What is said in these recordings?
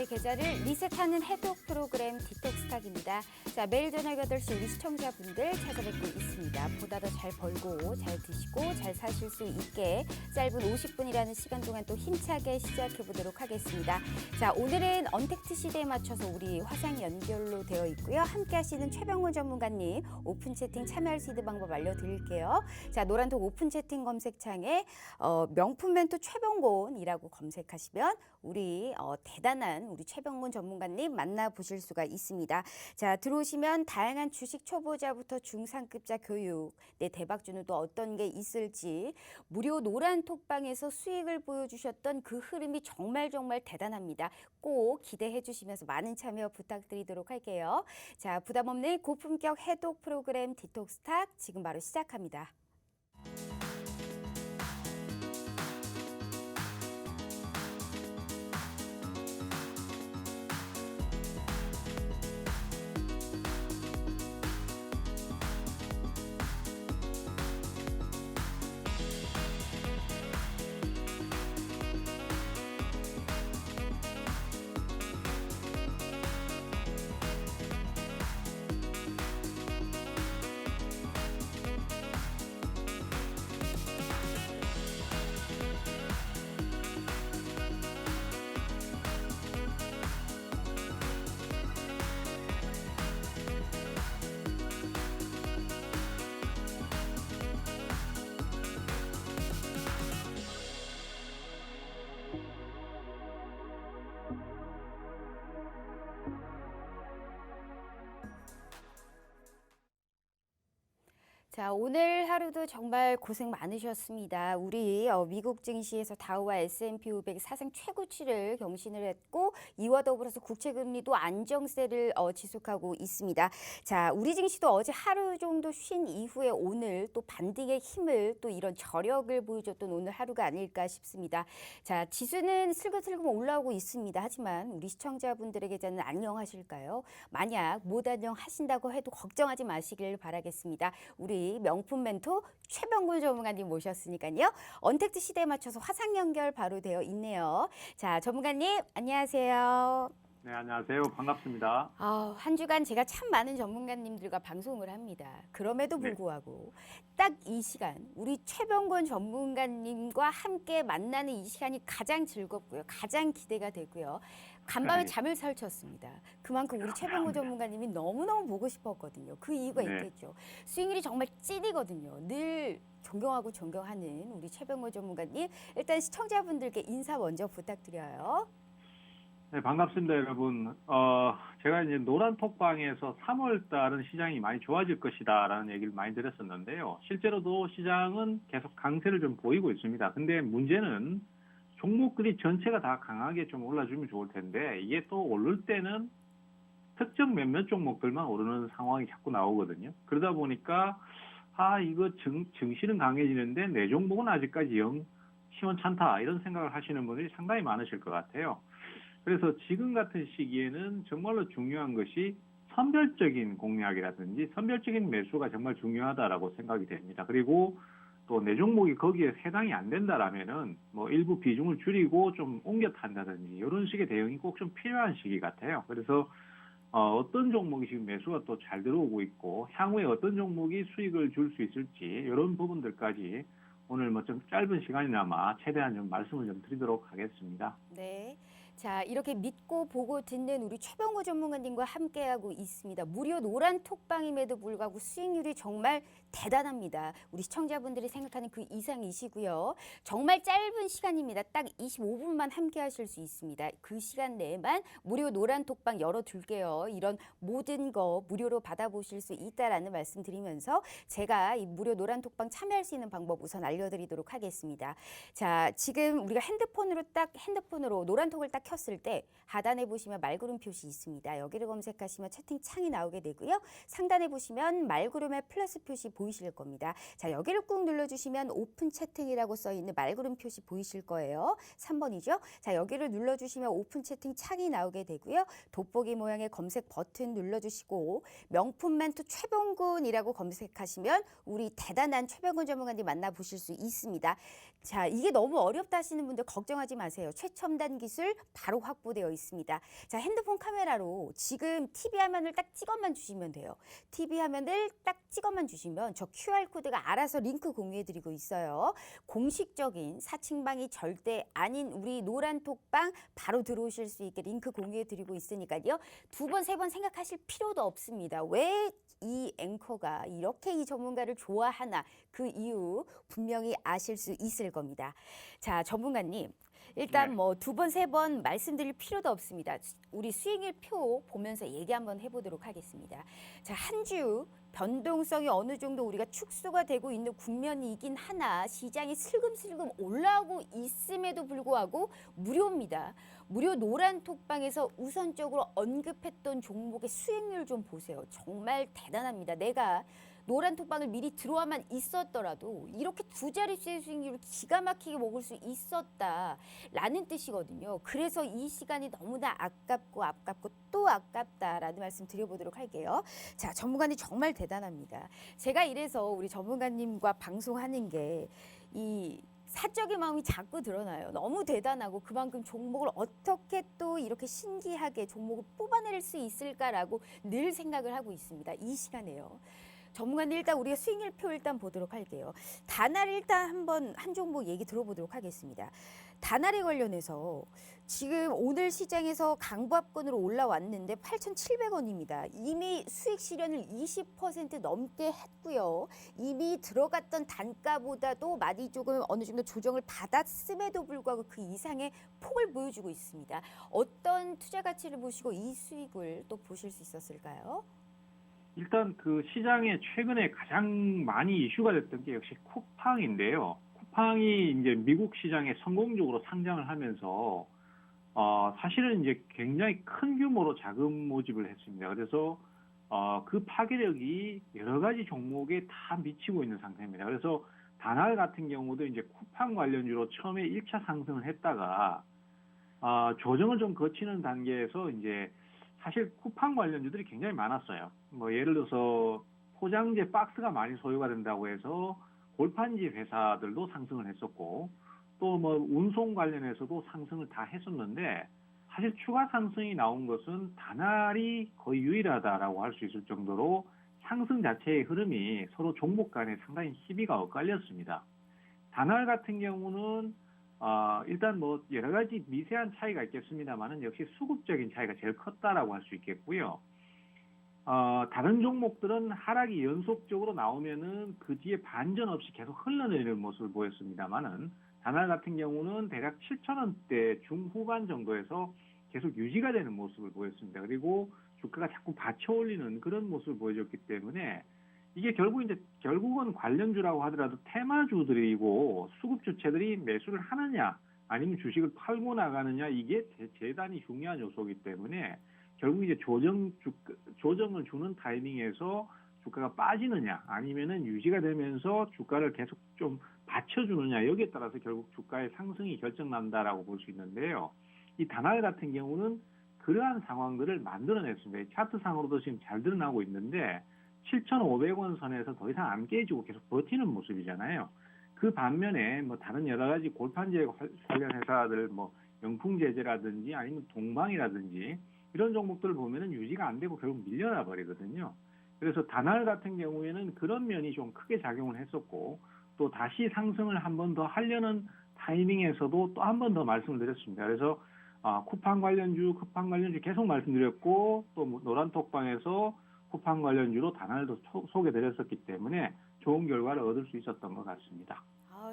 계좌를 리셋하는 해독 프로그램 디톡스탁입니다. 자, 매일 저녁 8시 우리 시청자분들 찾아뵙고 있습니다. 보다 더 잘 벌고 잘 드시고 잘 사실 수 있게 짧은 50분이라는 시간 동안 또 힘차게 시작해 보도록 하겠습니다. 자, 오늘은 언택트 시대에 맞춰서 우리 화상 연결로 되어 있고요. 함께 하시는 최병훈 전문가님 오픈 채팅 참여할 수 있는 방법 알려드릴게요. 자, 노란톡 오픈 채팅 검색창에 명품 멘토 최병곤이라고 검색하시면 우리 대단한 우리 최병곤 전문가님 만나보실 수가 있습니다. 자, 들어오시면 다양한 주식 초보자부터 중상급자 교육, 내 대박주는 또 어떤 게 있을지 무료 노란 톡방에서 수익을 보여주셨던 그 흐름이 정말 대단합니다. 꼭 기대해 주시면서 많은 참여 부탁드리도록 할게요. 자, 부담 없는 고품격 해독 프로그램 디톡스탁 지금 바로 시작합니다. 자, 오늘 하루도 정말 고생 많으셨습니다. 우리 미국 증시에서 다우와 S&P 500이 사상 최고치를 경신을 했고 이와 더불어서 국채금리도 안정세를 지속하고 있습니다. 자, 우리 증시도 어제 하루 정도 쉰 이후에 오늘 또 반등의 힘을 또 이런 저력을 보여줬던 오늘 하루가 아닐까 싶습니다. 자, 지수는 슬금슬금 올라오고 있습니다. 하지만 우리 시청자분들에게는 안녕하실까요? 만약 못 안녕하신다고 해도 걱정하지 마시길 바라겠습니다. 우리 명품 멘토 최병곤 전문가님 모셨으니까요. 언택트 시대에 맞춰서 화상 연결 바로 되어 있네요. 자, 전문가님 안녕하세요. 네, 안녕하세요. 반갑습니다. 한 주간 제가 참 많은 전문가님들과 방송을 합니다. 그럼에도 불구하고 딱 이 시간 우리 최병곤 전문가님과 함께 만나는 이 시간이 가장 즐겁고요. 가장 기대가 되고요. 간밤에 잠을 설쳤습니다. 그만큼 우리 최병곤 전문가님이 너무너무 보고 싶었거든요. 그 이유가 있겠죠. 수익률이 정말 찐이거든요. 늘 존경하고 존경하는 우리 최병곤 전문가님. 일단 시청자분들께 인사 먼저 부탁드려요. 네, 반갑습니다, 여러분. 제가 이제 노란 톡방에서 3월 달은 시장이 많이 좋아질 것이다라는 얘기를 많이 드렸었는데요. 실제로도 시장은 계속 강세를 좀 보이고 있습니다. 근데 문제는 종목들이 전체가 다 강하게 좀 올라주면 좋을 텐데 이게 또 오를 때는 특정 몇몇 종목들만 오르는 상황이 자꾸 나오거든요. 그러다 보니까 이거 증시는 강해지는데 내 종목은 아직까지 영 시원찮다 이런 생각을 하시는 분들이 상당히 많으실 것 같아요. 그래서 지금 같은 시기에는 정말로 중요한 것이 선별적인 공략이라든지 선별적인 매수가 정말 중요하다라고 생각이 됩니다. 그리고 또 내 종목이 거기에 해당이 안 된다라면은 뭐 일부 비중을 줄이고 좀 옮겨 탄다든지 이런 식의 대응이 꼭 좀 필요한 시기 같아요. 그래서 어떤 종목이 지금 매수가 또 잘 들어오고 있고 향후에 어떤 종목이 수익을 줄 수 있을지 이런 부분들까지 오늘 뭐 좀 짧은 시간이나마 최대한 좀 말씀을 좀 드리도록 하겠습니다. 네. 자, 이렇게 믿고 보고 듣는 우리 최병호 전문가님과 함께하고 있습니다. 무료 노란 톡방임에도 불구하고 수익률이 정말 대단합니다. 우리 시청자분들이 생각하는 그 이상이시고요. 정말 짧은 시간입니다. 딱 25분만 함께 하실 수 있습니다. 그 시간 내에만 무료 노란 톡방 열어둘게요. 이런 모든 거 무료로 받아보실 수 있다라는 말씀 드리면서 제가 이 무료 노란 톡방 참여할 수 있는 방법 우선 알려드리도록 하겠습니다. 자, 지금 우리가 핸드폰으로 노란 톡을 딱 켰을 때 하단에 보시면 말구름 표시 있습니다. 여기를 검색하시면 채팅창이 나오게 되고요. 상단에 보시면 말구름의 플러스 표시 보이실 겁니다. 자, 여기를 꾹 눌러주시면 오픈 채팅이라고 써있는 말구름 표시 보이실 거예요. 3번이죠. 자, 여기를 눌러주시면 오픈 채팅 창이 나오게 되고요. 돋보기 모양의 검색 버튼 눌러주시고 명품 멘토 최병곤이라고 검색하시면 우리 대단한 최병곤 전문가님 만나보실 수 있습니다. 자, 이게 너무 어렵다 하시는 분들 걱정하지 마세요. 최첨단 기술 바로 확보되어 있습니다. 자, 핸드폰 카메라로 지금 TV 화면을 딱 찍어만 주시면 돼요. TV 화면을 딱 찍어만 주시면 저 QR코드가 알아서 링크 공유해드리고 있어요. 공식적인 사칭방이 절대 아닌 우리 노란톡방 바로 들어오실 수 있게 링크 공유해드리고 있으니까요. 두 번, 세 번 생각하실 필요도 없습니다. 왜 이 앵커가 이렇게 이 전문가를 좋아하나 그 이유 분명히 아실 수 있을 겁니다. 자, 전문가님. 일단 네. 뭐 두 번, 세 번 말씀드릴 필요도 없습니다. 우리 수익률 표 보면서 얘기 한번 해보도록 하겠습니다. 자, 한 주 변동성이 어느 정도 우리가 축소가 되고 있는 국면이긴 하나 시장이 슬금슬금 올라오고 있음에도 불구하고 무료입니다. 무료 노란톡방에서 우선적으로 언급했던 종목의 수익률 좀 보세요. 정말 대단합니다. 내가 노란톡방을 미리 들어와만 있었더라도 이렇게 두 자릿수의 수익률을 기가 막히게 먹을 수 있었다라는 뜻이거든요. 그래서 이 시간이 너무나 아깝고 또 아깝다라는 말씀 드려보도록 할게요. 자, 전문가님 정말 대단합니다. 제가 이래서 우리 전문가님과 방송하는 게 이 사적인 마음이 자꾸 드러나요. 너무 대단하고 그만큼 종목을 어떻게 또 이렇게 신기하게 종목을 뽑아낼 수 있을까라고 늘 생각을 하고 있습니다. 이 시간에요. 전문가님 일단 우리가 수익률표 일단 보도록 할게요. 다날 일단 한번 한 종목 얘기 들어보도록 하겠습니다. 다날에 관련해서 지금 오늘 시장에서 강보합권으로 올라왔는데 8,700원입니다. 이미 수익 실현을 20% 넘게 했고요. 이미 들어갔던 단가보다도 많이 조금 어느 정도 조정을 받았음에도 불구하고 그 이상의 폭을 보여주고 있습니다. 어떤 투자 가치를 보시고 이 수익을 또 보실 수 있었을까요? 일단 그 시장에 최근에 가장 많이 이슈가 됐던 게 역시 쿠팡인데요. 쿠팡이 이제 미국 시장에 성공적으로 상장을 하면서 사실은 이제 굉장히 큰 규모로 자금 모집을 했습니다. 그래서 그 파괴력이 여러 가지 종목에 다 미치고 있는 상태입니다. 그래서 다날 같은 경우도 이제 쿠팡 관련주로 처음에 1차 상승을 했다가 조정을 좀 거치는 단계에서 이제 사실 쿠팡 관련주들이 굉장히 많았어요. 뭐 예를 들어서 포장재 박스가 많이 소요가 된다고 해서 골판지 회사들도 상승을 했었고 또 뭐 운송 관련해서도 상승을 다 했었는데 사실 추가 상승이 나온 것은 다날이 거의 유일하다라고 할 수 있을 정도로 상승 자체의 흐름이 서로 종목 간에 상당히 희비가 엇갈렸습니다. 다날 같은 경우는 일단 뭐 여러 가지 미세한 차이가 있겠습니다만은 역시 수급적인 차이가 제일 컸다라고 할 수 있겠고요. 다른 종목들은 하락이 연속적으로 나오면은 그 뒤에 반전 없이 계속 흘러내리는 모습을 보였습니다만은 다날 같은 경우는 대략 7,000원대 중후반 정도에서 계속 유지가 되는 모습을 보였습니다. 그리고 주가가 자꾸 받쳐 올리는 그런 모습을 보여줬기 때문에 이게 결국은 관련주라고 하더라도 테마주들이고 수급 주체들이 매수를 하느냐 아니면 주식을 팔고 나가느냐 이게 대단히 중요한 요소이기 때문에 결국 이제 조정을 주는 타이밍에서 주가가 빠지느냐 아니면은 유지가 되면서 주가를 계속 좀 받쳐주느냐 여기에 따라서 결국 주가의 상승이 결정난다라고 볼 수 있는데요. 이 다날 같은 경우는 그러한 상황들을 만들어냈습니다. 차트상으로도 지금 잘 드러나고 있는데 7,500원 선에서 더 이상 안 깨지고 계속 버티는 모습이잖아요. 그 반면에 뭐 다른 여러 가지 골판지 관련 회사들 뭐 영풍제재라든지 아니면 동방이라든지 이런 종목들을 보면은 유지가 안 되고 결국 밀려나 버리거든요. 그래서 다날 같은 경우에는 그런 면이 좀 크게 작용을 했었고 또 다시 상승을 한 번 더 하려는 타이밍에서도 또 한 번 더 말씀을 드렸습니다. 그래서 쿠팡 관련주 계속 말씀드렸고 또 노란톡방에서 쿠팡 관련주로 다날도 소개드렸었기 때문에 좋은 결과를 얻을 수 있었던 것 같습니다.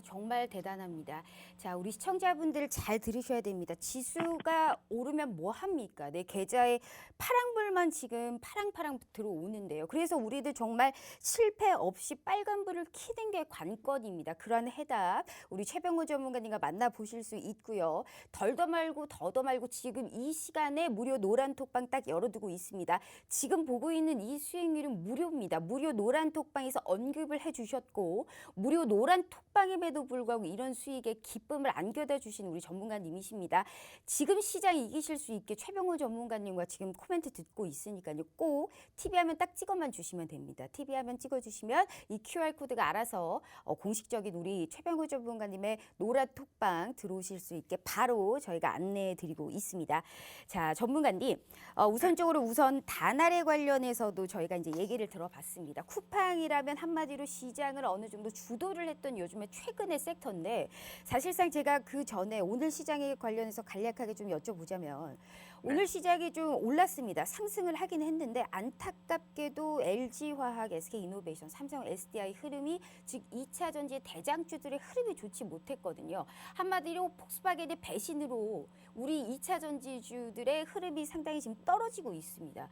정말 대단합니다. 자, 우리 시청자분들 잘 들으셔야 됩니다. 지수가 오르면 뭐 합니까? 내 계좌에 파랑불만 지금 파랑파랑 들어오는데요. 그래서 우리들 정말 실패 없이 빨간불을 켜는 게 관건입니다. 그러한 해답 우리 최병호 전문가님과 만나보실 수 있고요. 덜더 말고 더더 말고 지금 이 시간에 무료 노란톡방 딱 열어두고 있습니다. 지금 보고 있는 이 수익률은 무료입니다. 무료 노란톡방에서 언급을 해주셨고 무료 노란톡방에 톡방임에도 불구하고 이런 수익에 기쁨을 안겨다 주신 우리 전문가님이십니다. 지금 시장 이기실 수 있게 최병호 전문가님과 지금 코멘트 듣고 있으니까요. 꼭 TV 화면 딱 찍어만 주시면 됩니다. TV 화면 찍어주시면 이 QR코드가 알아서 공식적인 우리 최병호 전문가님의 노란 톡방 들어오실 수 있게 바로 저희가 안내해 드리고 있습니다. 자, 전문가님, 우선 다날에 관련해서도 저희가 이제 얘기를 들어봤습니다. 쿠팡이라면 한마디로 시장을 어느 정도 주도를 했던 요즘에 최근의 섹터인데 사실상 제가 그 전에 오늘 시장에 관련해서 간략하게 좀 여쭤보자면 오늘 시장이 좀 올랐습니다. 상승을 하긴 했는데 안타깝게도 LG화학, SK이노베이션, 삼성, SDI 흐름이 즉 2차 전지 대장주들의 흐름이 좋지 못했거든요. 한마디로 폭스바겐의 배신으로 우리 2차 전지주들의 흐름이 상당히 지금 떨어지고 있습니다.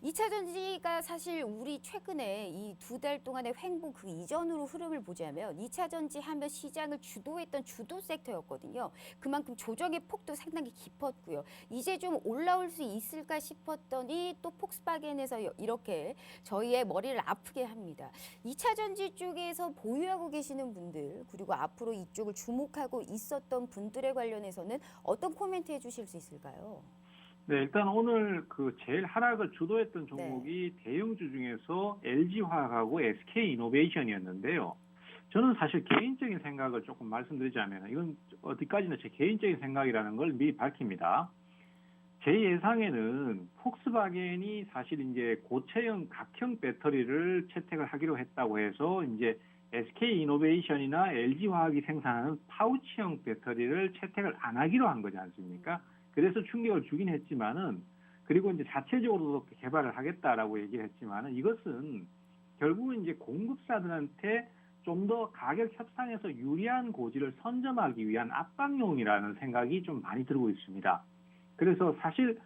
2차 전지가 사실 우리 최근에 이 2달 동안의 횡보 그 이전으로 흐름을 보자면 2차 전지 하면 시장을 주도했던 주도 섹터였거든요. 그만큼 조정의 폭도 상당히 깊었고요. 이제 좀 올라올 수 있을까 싶었더니 또 폭스바겐에서 이렇게 저희의 머리를 아프게 합니다. 2차 전지 쪽에서 보유하고 계시는 분들 그리고 앞으로 이쪽을 주목하고 있었던 분들에 관련해서는 어떤 코멘트 해주실 수 있을까요? 네, 일단 오늘 그 제일 하락을 주도했던 종목이 대형주 중에서 LG화학하고 SK이노베이션이었는데요. 저는 사실 개인적인 생각을 조금 말씀드리자면 이건 어디까지나 제 개인적인 생각이라는 걸 미리 밝힙니다. 제 예상에는 폭스바겐이 사실 이제 고체형 각형 배터리를 채택을 하기로 했다고 해서 이제 SK이노베이션이나 LG화학이 생산하는 파우치형 배터리를 채택을 안 하기로 한 거지 않습니까? 그래서 충격을 주긴 했지만은 그리고 이제 자체적으로도 개발을 하겠다라고 얘기를 했지만은 이것은 결국은 이제 공급사들한테 좀 더 가격 협상에서 유리한 고지를 선점하기 위한 압박용이라는 생각이 좀 많이 들고 있습니다. 그래서 사실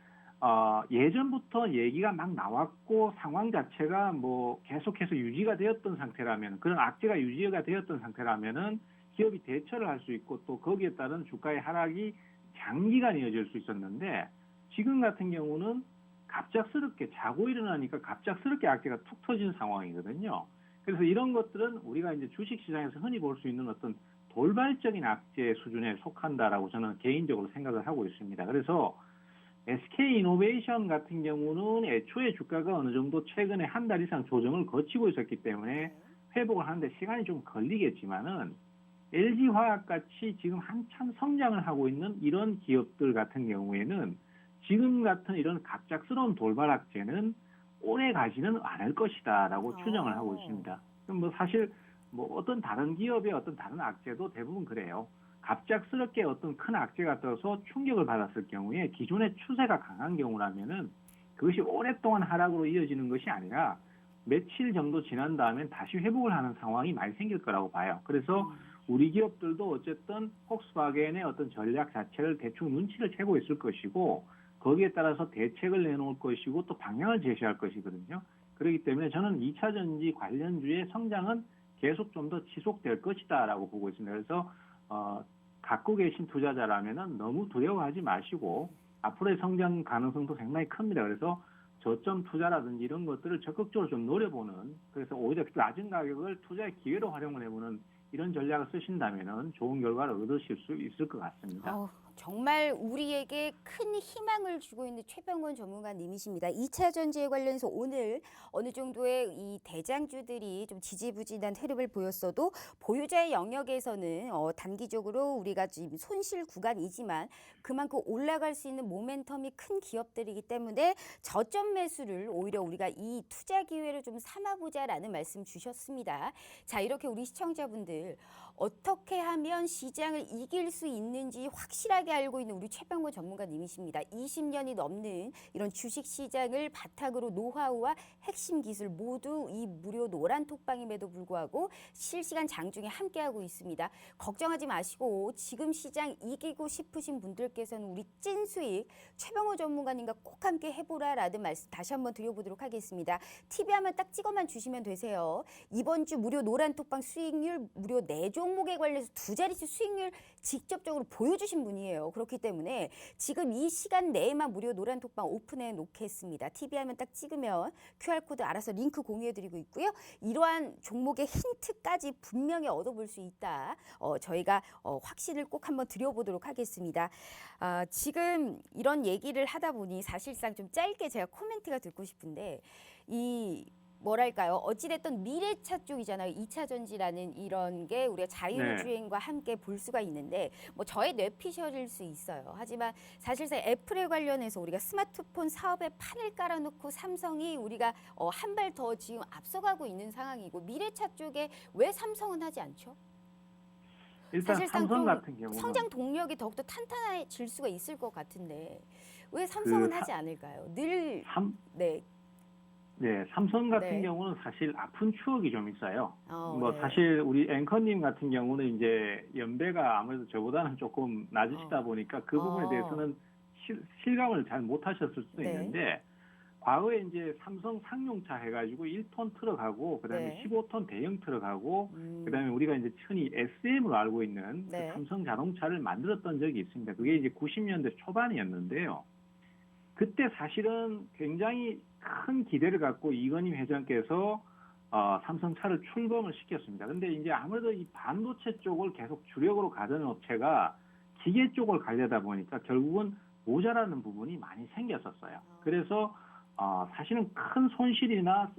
예전부터 얘기가 막 나왔고 상황 자체가 뭐 계속해서 유지가 되었던 상태라면 그런 악재가 유지가 되었던 상태라면은 기업이 대처를 할 수 있고 또 거기에 따른 주가의 하락이 장기간 이어질 수 있었는데 지금 같은 경우는 갑작스럽게 자고 일어나니까 갑작스럽게 악재가 툭 터진 상황이거든요. 그래서 이런 것들은 우리가 이제 주식시장에서 흔히 볼 수 있는 어떤 돌발적인 악재 수준에 속한다라고 저는 개인적으로 생각을 하고 있습니다. 그래서 SK이노베이션 같은 경우는 애초에 주가가 어느 정도 최근에 한 달 이상 조정을 거치고 있었기 때문에 회복을 하는데 시간이 좀 걸리겠지만은 LG화학 같이 지금 한참 성장을 하고 있는 이런 기업들 같은 경우에는 지금 같은 이런 갑작스러운 돌발 악재는 오래 가지는 않을 것이다라고 추정을 하고 있습니다. 그럼 뭐 사실 뭐 어떤 다른 기업의 어떤 다른 악재도 대부분 그래요. 갑작스럽게 어떤 큰 악재가 떠서 충격을 받았을 경우에 기존의 추세가 강한 경우라면은 그것이 오랫동안 하락으로 이어지는 것이 아니라 며칠 정도 지난 다음엔 다시 회복을 하는 상황이 많이 생길 거라고 봐요. 그래서 우리 기업들도 어쨌든 폭스바겐의 어떤 전략 자체를 대충 눈치를 채고 있을 것이고 거기에 따라서 대책을 내놓을 것이고 또 방향을 제시할 것이거든요. 그렇기 때문에 저는 2차 전지 관련주의 성장은 계속 좀 더 지속될 것이다라고 보고 있습니다. 그래서 갖고 계신 투자자라면은 너무 두려워하지 마시고 앞으로의 성장 가능성도 상당히 큽니다. 그래서 저점 투자라든지 이런 것들을 적극적으로 좀 노려보는 그래서 오히려 낮은 가격을 투자의 기회로 활용을 해보는 이런 전략을 쓰신다면은 좋은 결과를 얻으실 수 있을 것 같습니다. 정말 우리에게 큰 희망을 주고 있는 최병원 전문가님이십니다. 2차 전지에 관련해서 오늘 어느 정도의 이 대장주들이 좀 지지부진한 흐름을 보였어도 보유자의 영역에서는 단기적으로 우리가 지금 손실 구간이지만 그만큼 올라갈 수 있는 모멘텀이 큰 기업들이기 때문에 저점 매수를 오히려 우리가 이 투자 기회를 좀 삼아보자라는 말씀 주셨습니다. 자, 이렇게 우리 시청자분들 어떻게 하면 시장을 이길 수 있는지 확실하게 알고 있는 우리 최병호 전문가님이십니다. 20년이 넘는 이런 주식시장을 바탕으로 노하우와 핵심 기술 모두 이 무료 노란 톡방임에도 불구하고 실시간 장중에 함께하고 있습니다. 걱정하지 마시고 지금 시장 이기고 싶으신 분들께서는 우리 찐 수익 최병호 전문가님과 꼭 함께 해보라라는 말씀 다시 한번 드려보도록 하겠습니다. TV 하면 딱 찍어만 주시면 되세요. 이번 주 무료 노란 톡방 수익률 무료 4종목에 관련해서 2자릿수 수익률 직접적으로 보여주신 분이에요. 중요해요. 그렇기 때문에 지금 이 시간 내에만 무료 노란 톡방 오픈해 놓겠습니다. TV 화면 딱 찍으면 QR코드 알아서 링크 공유해드리고 있고요. 이러한 종목의 힌트까지 분명히 얻어볼 수 있다. 저희가 확신을 꼭 한번 드려보도록 하겠습니다. 지금 이런 얘기를 하다 보니 사실상 좀 짧게 제가 코멘트가 듣고 싶은데 뭐랄까요? 어찌됐든 미래차 쪽이잖아요. 2차 전지라는 이런 게 우리가 자율주행과 함께 볼 수가 있는데 뭐 저의 뇌피셜일 수 있어요. 하지만 사실상 애플에 관련해서 우리가 스마트폰 사업에 판을 깔아놓고 삼성이 우리가 한 발 더 지금 앞서가고 있는 상황이고 미래차 쪽에 왜 삼성은 하지 않죠? 일단 사실상 삼성 좀 같은 경우는 성장 동력이 더욱더 탄탄해질 수가 있을 것 같은데 왜 삼성은 하지 않을까요? 늘 삼성 같은 네. 경우는 사실 아픈 추억이 좀 있어요. 네. 사실 우리 앵커님 같은 경우는 이제 연배가 아무래도 저보다는 조금 낮으시다 보니까 그 부분에 대해서는 실감을 잘 못하셨을 수도 네. 있는데 과거에 이제 삼성 상용차 해가지고 1톤 트럭하고 그다음에 네. 15톤 대형 트럭하고 그다음에 우리가 이제 흔히 SM으로 알고 있는 네. 그 삼성 자동차를 만들었던 적이 있습니다. 그게 이제 90년대 초반이었는데요. 그때 사실은 굉장히 큰 기대를 갖고 이건희 회장께서 삼성차를 출범을 시켰습니다. 근데 이제 아무래도 이 반도체 쪽을 계속 주력으로 가던 업체가 기계 쪽을 가려다 보니까 결국은 모자라는 부분이 많이 생겼었어요. 그래서 사실은 큰 손실이나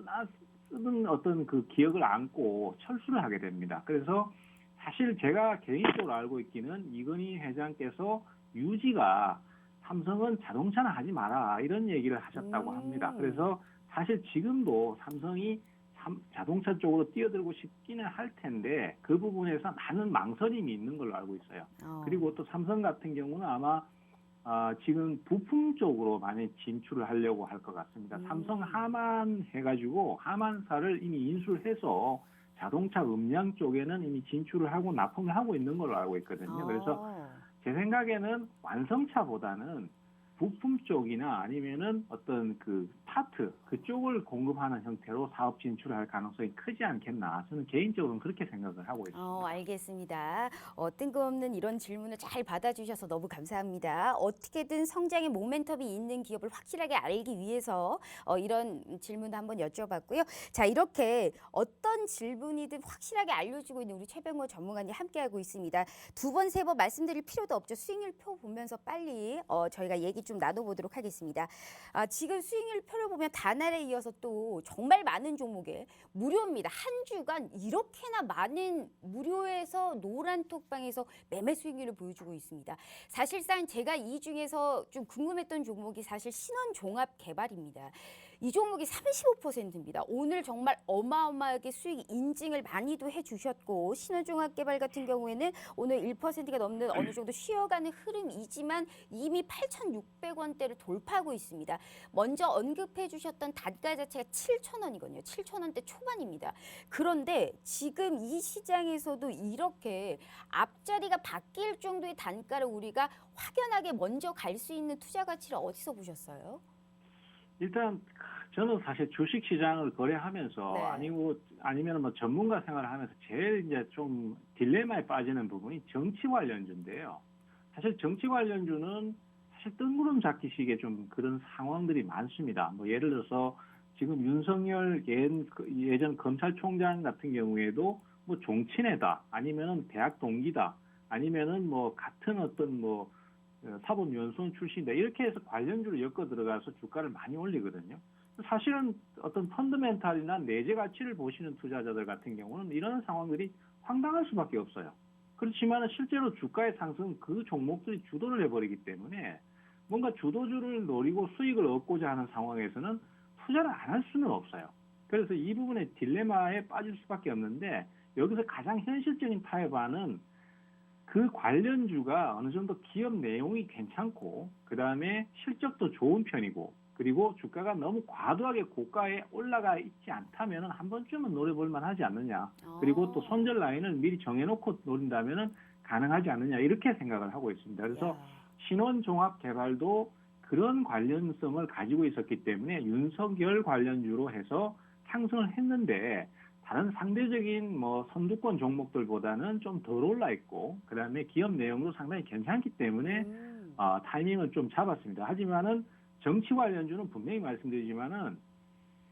쓰는 어떤 그 기억을 안고 철수를 하게 됩니다. 그래서 사실 제가 개인적으로 알고 있기는 이건희 회장께서 유지가 삼성은 자동차는 하지 마라 이런 얘기를 하셨다고 합니다. 그래서 사실 지금도 삼성이 자동차 쪽으로 뛰어들고 싶기는 할 텐데 그 부분에서 많은 망설임이 있는 걸로 알고 있어요. 그리고 또 삼성 같은 경우는 아마 지금 부품 쪽으로 많이 진출을 하려고 할 것 같습니다. 삼성 하만 해가지고 하만사를 이미 인수해서 자동차 음량 쪽에는 이미 진출을 하고 납품을 하고 있는 걸로 알고 있거든요. 그래서 제 생각에는 완성차보다는 부품 쪽이나 아니면은 어떤 그 파트 그쪽을 공급하는 형태로 사업 진출을 할 가능성이 크지 않겠나. 저는 개인적으로는 그렇게 생각을 하고 있습니다. 알겠습니다. 뜬금없는 이런 질문을 잘 받아주셔서 너무 감사합니다. 어떻게든 성장의 모멘텀이 있는 기업을 확실하게 알기 위해서 이런 질문을 한번 여쭤봤고요. 자, 이렇게 어떤 질문이든 확실하게 알려주고 있는 우리 최병호 전문가님 함께하고 있습니다. 두 번, 세 번 말씀드릴 필요도 없죠. 수익률 표 보면서 빨리 저희가 얘기 좀 나눠보도록 하겠습니다. 지금 수익률 표를 보면 다날에 이어서 또 정말 많은 종목에 무료입니다. 한 주간 이렇게나 많은 무료에서 노란 톡방에서 매매 수익률을 보여주고 있습니다. 사실상 제가 이 중에서 좀 궁금했던 종목이 사실 신원종합개발입니다. 이 종목이 35%입니다. 오늘 정말 어마어마하게 수익 인증을 많이도 해주셨고 신원종합개발 같은 경우에는 오늘 1%가 넘는 어느 정도 쉬어가는 흐름이지만 이미 8,600원대를 돌파하고 있습니다. 먼저 언급해 주셨던 단가 자체가 7,000원이거든요. 7,000원대 초반입니다. 그런데 지금 이 시장에서도 이렇게 앞자리가 바뀔 정도의 단가를 우리가 확연하게 먼저 갈 수 있는 투자 가치를 어디서 보셨어요? 일단 저는 사실 주식 시장을 거래하면서 아니면 뭐 전문가 생활을 하면서 제일 이제 좀 딜레마에 빠지는 부분이 정치 관련주인데요. 사실 정치 관련주는 사실 뜬구름 잡기식의 좀 그런 상황들이 많습니다. 뭐 예를 들어서 지금 윤석열 예전 검찰총장 같은 경우에도 뭐 종친회다, 아니면은 대학 동기다, 아니면은 뭐 같은 어떤 뭐 사법연수원 출신이다, 이렇게 해서 관련주를 엮어 들어가서 주가를 많이 올리거든요. 사실은 어떤 펀더멘탈이나 내재 가치를 보시는 투자자들 같은 경우는 이런 상황들이 황당할 수밖에 없어요. 그렇지만 실제로 주가의 상승은 그 종목들이 주도를 해버리기 때문에 뭔가 주도주를 노리고 수익을 얻고자 하는 상황에서는 투자를 안 할 수는 없어요. 그래서 이 부분의 딜레마에 빠질 수밖에 없는데, 여기서 가장 현실적인 타협안은 그 관련주가 어느 정도 기업 내용이 괜찮고 그다음에 실적도 좋은 편이고 그리고 주가가 너무 과도하게 고가에 올라가 있지 않다면 한 번쯤은 노려볼 만하지 않느냐. 그리고 또 손절 라인을 미리 정해놓고 노린다면 가능하지 않느냐, 이렇게 생각을 하고 있습니다. 그래서 신원종합개발도 그런 관련성을 가지고 있었기 때문에 윤석열 관련주로 해서 상승을 했는데, 다른 상대적인 뭐 선두권 종목들보다는 좀 덜 올라 있고 그다음에 기업 내용도 상당히 괜찮기 때문에 타이밍을 좀 잡았습니다. 하지만은 정치 관련주는 분명히 말씀드리지만은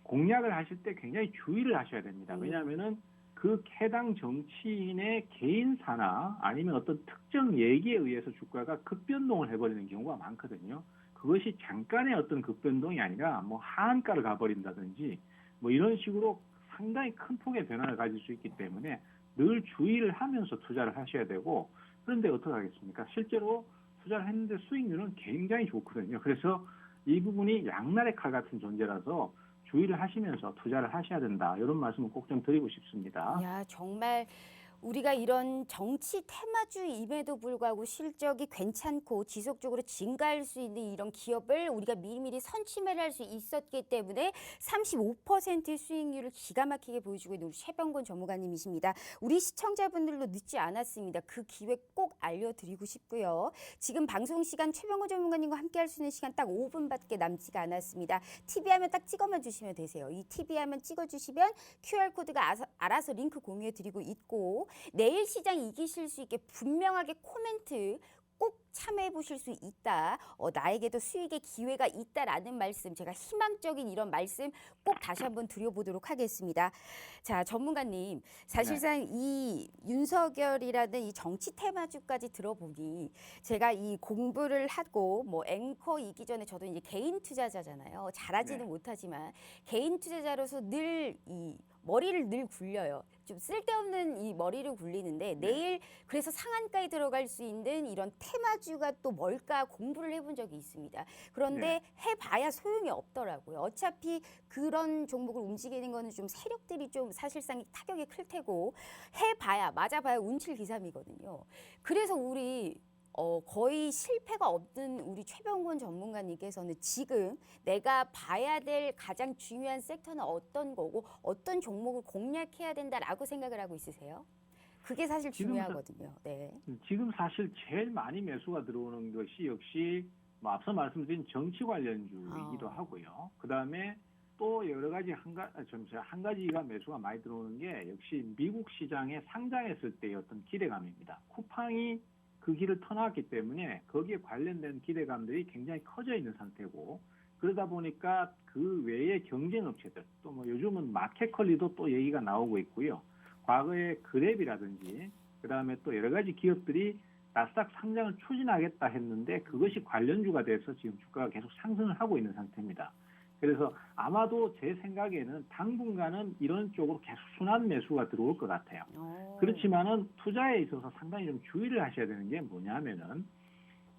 공략을 하실 때 굉장히 주의를 하셔야 됩니다. 왜냐하면은 그 해당 정치인의 개인사나 아니면 어떤 특정 얘기에 의해서 주가가 급변동을 해버리는 경우가 많거든요. 그것이 잠깐의 어떤 급변동이 아니라 뭐 하한가를 가버린다든지 뭐 이런 식으로 상당히 큰 폭의 변화를 가질 수 있기 때문에 늘 주의를 하면서 투자를 하셔야 되고 그런데 어떻게 하겠습니까? 실제로 투자를 했는데 수익률은 굉장히 좋거든요. 그래서 이 부분이 양날의 칼 같은 존재라서 주의를 하시면서 투자를 하셔야 된다. 이런 말씀을 꼭 좀 드리고 싶습니다. 야, 정말 우리가 이런 정치 테마주임에도 불구하고 실적이 괜찮고 지속적으로 증가할 수 있는 이런 기업을 우리가 미리미리 선취매를 할 수 있었기 때문에 35%의 수익률을 기가 막히게 보여주고 있는 우리 최병곤 전문가님이십니다. 우리 시청자분들도 늦지 않았습니다. 그 기회 꼭 알려드리고 싶고요. 지금 방송 시간 최병곤 전문가님과 함께 할 수 있는 시간 딱 5분밖에 남지가 않았습니다. TV 화면 딱 찍어만 주시면 되세요. 이 TV 화면 찍어주시면 QR코드가 알아서 링크 공유해드리고 있고 내일 시장 이기실 수 있게 분명하게 코멘트 꼭 참여해 보실 수 있다. 나에게도 수익의 기회가 있다라는 말씀, 제가 희망적인 이런 말씀 꼭 다시 한번 드려보도록 하겠습니다. 자, 전문가님, 사실상 이 윤석열이라는 이 정치 테마주까지 들어보니 제가 이 공부를 하고 뭐 앵커이기 전에 저도 이제 개인 투자자잖아요. 잘하지는 못하지만 개인 투자자로서 늘 이 머리를 늘 굴려요. 좀 쓸데없는 이 머리를 굴리는데 내일 그래서 상한가에 들어갈 수 있는 이런 테마주가 또 뭘까 공부를 해본 적이 있습니다. 그런데 해봐야 소용이 없더라고요. 어차피 그런 종목을 움직이는 거는 좀 세력들이 좀 사실상 타격이 클 테고 해봐야 맞아봐야 운칠기삼이거든요. 그래서 우리 거의 실패가 없는 우리 최병곤 전문가님께서는 지금 내가 봐야 될 가장 중요한 섹터는 어떤 거고 어떤 종목을 공략해야 된다라고 생각을 하고 있으세요? 그게 사실 중요하거든요. 네. 지금 사실 제일 많이 매수가 들어오는 것이 역시 뭐 앞서 말씀드린 정치 관련주이기도 하고요. 그다음에 또 여러 가지 한 가지가 매수가 많이 들어오는 게 역시 미국 시장에 상장했을 때의 어떤 기대감입니다. 쿠팡이 그 길을 터나왔기 때문에 거기에 관련된 기대감들이 굉장히 커져 있는 상태고 그러다 보니까 그 외의 경쟁 업체들 또 뭐 요즘은 마켓컬리도 또 얘기가 나오고 있고요. 과거에 그랩이라든지 그다음에 또 여러 가지 기업들이 나스닥 상장을 추진하겠다 했는데 그것이 관련주가 돼서 지금 주가가 계속 상승을 하고 있는 상태입니다. 그래서 아마도 제 생각에는 당분간은 이런 쪽으로 계속 순환 매수가 들어올 것 같아요. 그렇지만은 투자에 있어서 상당히 좀 주의를 하셔야 되는 게 뭐냐면은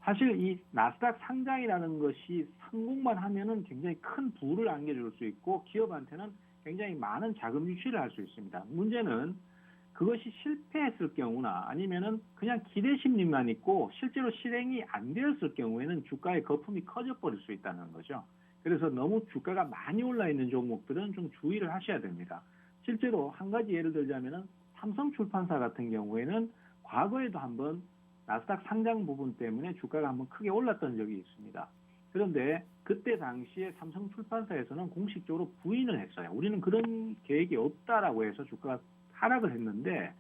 사실 이 나스닥 상장이라는 것이 성공만 하면은 굉장히 큰 부를 안겨줄 수 있고 기업한테는 굉장히 많은 자금 유치를 할 수 있습니다. 문제는 그것이 실패했을 경우나 아니면은 그냥 기대 심리만 있고 실제로 실행이 안 되었을 경우에는 주가의 거품이 커져 버릴 수 있다는 거죠. 그래서 너무 주가가 많이 올라 있는 종목들은 좀 주의를 하셔야 됩니다. 실제로 한 가지 예를 들자면은 삼성출판사 같은 경우에는 과거에도 한번 나스닥 상장 부분 때문에 주가가 한번 크게 올랐던 적이 있습니다. 그런데 그때 당시에 삼성출판사에서는 공식적으로 부인을 했어요. 우리는 그런 계획이 없다라고 해서 주가가 하락을 했는데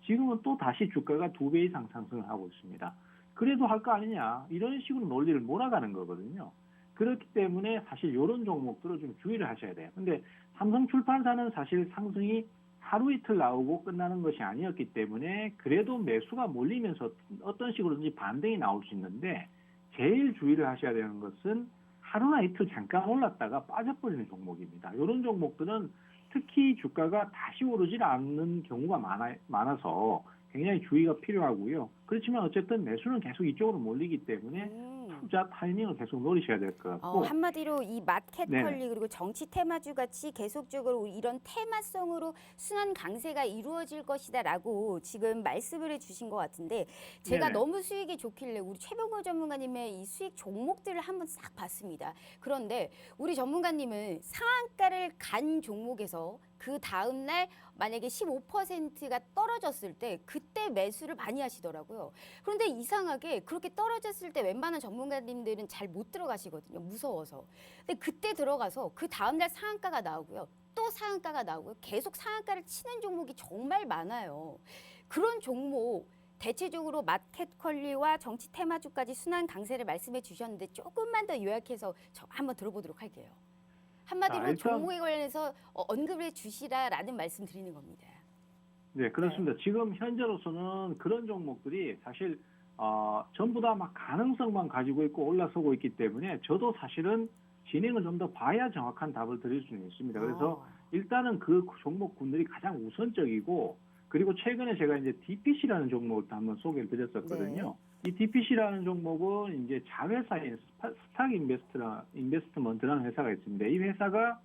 지금은 또 다시 주가가 2배 이상 상승을 하고 있습니다. 그래도 할 거 아니냐 이런 식으로 논리를 몰아가는 거거든요. 그렇기 때문에 사실 이런 종목들을 좀 주의를 하셔야 돼요. 근데 삼성출판사는 사실 상승이 하루 이틀 나오고 끝나는 것이 아니었기 때문에 그래도 매수가 몰리면서 어떤 식으로든지 반등이 나올 수 있는데 제일 주의를 하셔야 되는 것은 하루나 이틀 잠깐 올랐다가 빠져버리는 종목입니다. 이런 종목들은 특히 주가가 다시 오르질 않는 경우가 많아서 굉장히 주의가 필요하고요. 그렇지만 어쨌든 매수는 계속 이쪽으로 몰리기 때문에 투자 타이밍을 계속 노리셔야 될 것 같고 한마디로 이 마켓컬리 그리고 정치 테마주 같이 계속적으로 이런 테마성으로 순환 강세가 이루어질 것이다라고 지금 말씀을 해주신 것 같은데 제가 너무 수익이 좋길래 우리 최병곤 전문가님의 이 수익 종목들을 한번 싹 봤습니다. 그런데 우리 전문가님은 상한가를 간 종목에서 그 다음날 만약에 15%가 떨어졌을 때 그때 매수를 많이 하시더라고요. 그런데 이상하게 그렇게 떨어졌을 때 웬만한 전문가님들은 잘 못 들어가시거든요. 무서워서. 근데 그때 들어가서 그 다음날 상한가가 나오고요. 또 상한가가 나오고 계속 상한가를 치는 종목이 정말 많아요. 그런 종목 대체적으로 마켓 컬리와 정치 테마주까지 순환 강세를 말씀해 주셨는데 조금만 더 요약해서 한번 들어보도록 할게요. 한마디로 일단 종목에 관련해서 언급해 주시라라는 말씀 드리는 겁니다. 네, 그렇습니다. 지금 현재로서는 그런 종목들이 사실 전부 다 막 가능성만 가지고 있고 올라서고 있기 때문에 저도 사실은 진행을 좀 더 봐야 정확한 답을 드릴 수는 있습니다. 그래서 일단은 그 종목군들이 가장 우선적이고, 그리고 최근에 제가 이제 DPC라는 종목을 또 한번 소개를 드렸었거든요. 이 DPC라는 종목은 이제 자회사인 스탁 인베스트먼트라는 회사가 있습니다. 이 회사가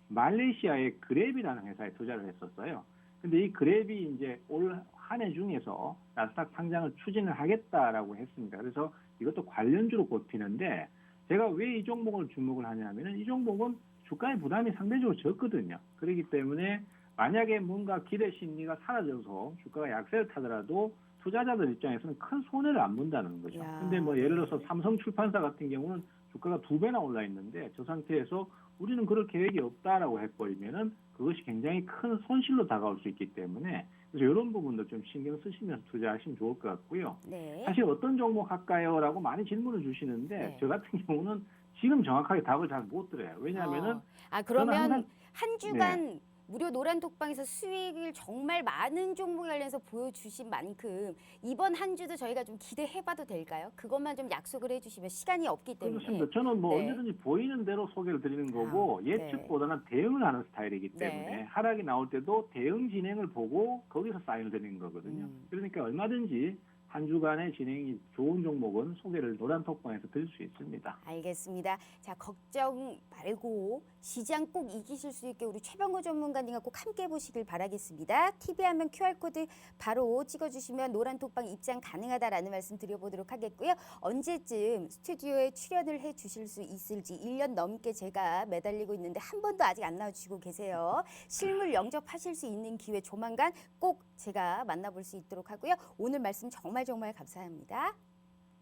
말레이시아의 그랩이라는 회사에 투자를 했었어요. 근데 이 그랩이 이제 올 한 해 중에서 나스닥 상장을 추진을 하겠다라고 했습니다. 그래서 이것도 관련주로 꼽히는데, 제가 왜 이 종목을 주목을 하냐면은 이 종목은 주가의 부담이 상대적으로 적거든요. 그렇기 때문에 만약에 뭔가 기대 심리가 사라져서 주가가 약세를 타더라도 투자자들 입장에서는 큰 손해를 안 본다는 거죠. 근데 뭐 예를 들어서 삼성출판사 같은 경우는 주가가 2배나 올라 있는데 저 상태에서 우리는 그럴 계획이 없다라고 해버리면은 그것이 굉장히 큰 손실로 다가올 수 있기 때문에, 그래서 이런 부분도 좀 신경 쓰시면서 투자하시면 좋을 것 같고요. 사실 어떤 종목 할까요? 라고 많이 질문을 주시는데 저 같은 경우는 지금 정확하게 답을 잘 못 드려요. 왜냐하면은 그러면 한 주간 무료 노란톡방에서 수익을 정말 많은 종목에 관련해서 보여주신 만큼 이번 한 주도 저희가 좀 기대해봐도 될까요? 그것만 좀 약속을 해주시면 시간이 없기 때문에. 그렇습니다. 저는 뭐 언제든지 보이는 대로 소개를 드리는 거고 예측보다는 대응을 하는 스타일이기 때문에 하락이 나올 때도 대응 진행을 보고 거기서 사인을 드리는 거거든요. 그러니까 얼마든지 한 주간의 진행이 좋은 종목은 소개를 노란톡방에서 드릴 수 있습니다. 알겠습니다. 자, 걱정 말고 시장 꼭 이기실 수 있게 우리 최병호 전문가님과 꼭 함께 보시길 바라겠습니다. TV 화면 QR코드 바로 찍어주시면 노란톡방 입장 가능하다라는 말씀 드려보도록 하겠고요. 언제쯤 스튜디오에 출연을 해주실 수 있을지 1년 넘게 제가 매달리고 있는데 한 번도 아직 안 나와주시고 계세요. 실물 영접하실 수 있는 기회 조만간 꼭 제가 만나볼 수 있도록 하고요. 오늘 말씀 정말 감사합니다.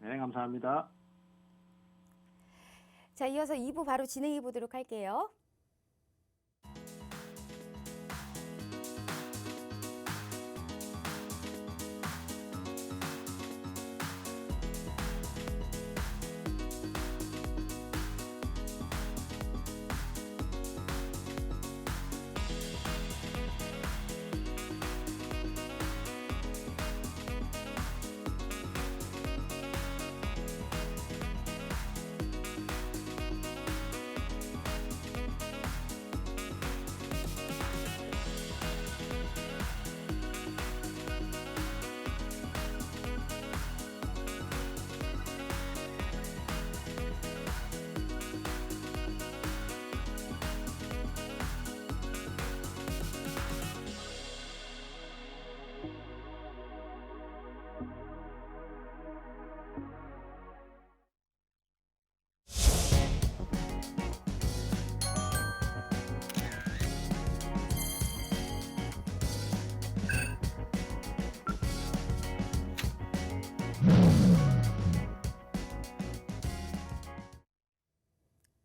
네, 감사합니다. 자, 이어서 2부 바로 진행해 보도록 할게요.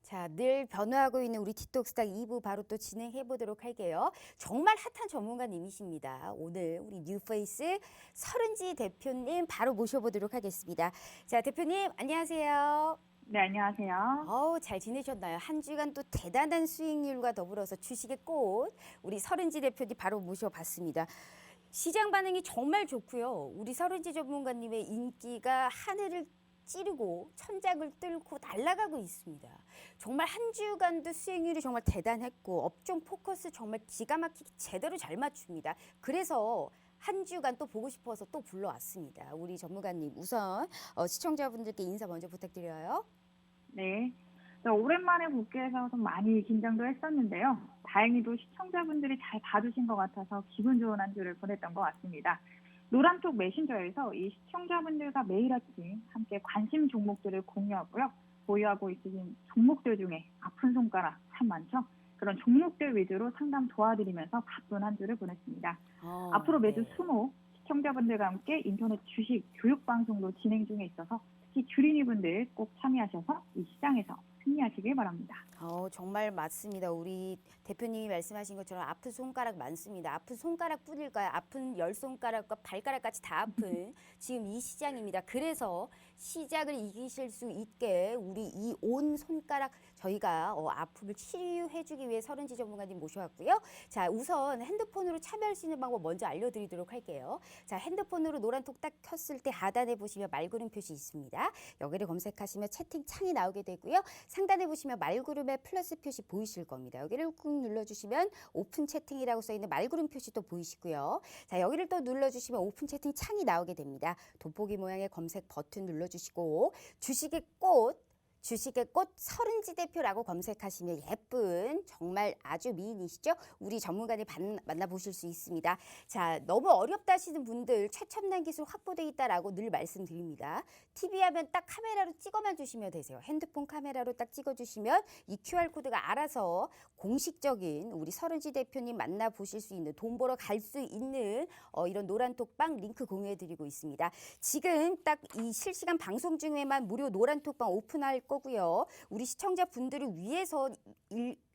자, 늘 변화하고 있는 우리 디톡스닥 2부 바로 또 진행해 보도록 할게요. 정말 핫한 전문가님이십니다. 오늘 우리 뉴페이스 서른지 대표님 바로 모셔보도록 하겠습니다. 자, 대표님 안녕하세요. 네, 안녕하세요. 잘 지내셨나요? 한 주간 또 대단한 수익률과 더불어서 주식의 꽃 우리 서른지 대표님 바로 모셔봤습니다. 시장 반응이 정말 좋고요. 우리 서른지 전문가님의 인기가 하늘을 찌르고 천장을 뚫고 날아가고 있습니다. 정말 한 주간도 수익률이 정말 대단했고 업종 포커스 정말 기가 막히게 제대로 잘 맞춥니다. 그래서 한 주간 또 보고 싶어서 또 불러왔습니다. 우리 전문가님 우선 시청자분들께 인사 먼저 부탁드려요. 네. 오랜만에 복귀해서 좀 많이 긴장도 했었는데요. 다행히도 시청자분들이 잘 봐주신 것 같아서 기분 좋은 한 주를 보냈던 것 같습니다. 노란톡 메신저에서 이 시청자분들과 매일 아침 함께 관심 종목들을 공유하고요. 보유하고 있으신 종목들 중에 아픈 손가락 참 많죠. 그런 종목들 위주로 상담 도와드리면서 바쁜 한 주를 보냈습니다. 앞으로 매주 수목 시청자분들과 함께 인터넷 주식 교육 방송도 진행 중에 있어서 특히 주린이분들 꼭 참여하셔서 이 시장에서 승리하시길 바랍니다. 정말 맞습니다. 우리 대표님이 말씀하신 것처럼 아픈 손가락 많습니다. 아픈 손가락 뿐일까요? 아픈 열 손가락과 발가락까지 다 아픈 지금 이 시장입니다. 그래서 시작을 이기실 수 있게 우리 이 온 손가락 저희가 아픔을 치유해주기 위해 서른지 전문가님 모셔왔고요. 자, 우선 핸드폰으로 참여할 수 있는 방법 먼저 알려드리도록 할게요. 자, 핸드폰으로 노란톡 딱 켰을 때 하단에 보시면 말구름 표시 있습니다. 여기를 검색하시면 채팅창이 나오게 되고요. 상단에 보시면 말구름의 플러스 표시 보이실 겁니다. 여기를 꾹 눌러주시면 오픈 채팅이라고 써있는 말구름 표시도 보이시고요. 자, 여기를 또 눌러주시면 오픈 채팅 창이 나오게 됩니다. 돋보기 모양의 검색 버튼 눌러주시고 주식의 꽃 서른지 대표라고 검색하시면 예쁜 정말 아주 미인이시죠? 우리 전문가님 만나보실 수 있습니다. 자, 너무 어렵다 하시는 분들 최첨단 기술 확보되어 있다라고 늘 말씀드립니다. TV 하면 딱 카메라로 찍어만 주시면 되세요. 핸드폰 카메라로 딱 찍어주시면 이 QR코드가 알아서 공식적인 우리 서른지 대표님 만나보실 수 있는 돈 벌어 갈 수 있는 이런 노란톡방 링크 공유해드리고 있습니다. 지금 딱 이 실시간 방송 중에만 무료 노란톡방 오픈할 거고요. 우리 시청자분들을 위해서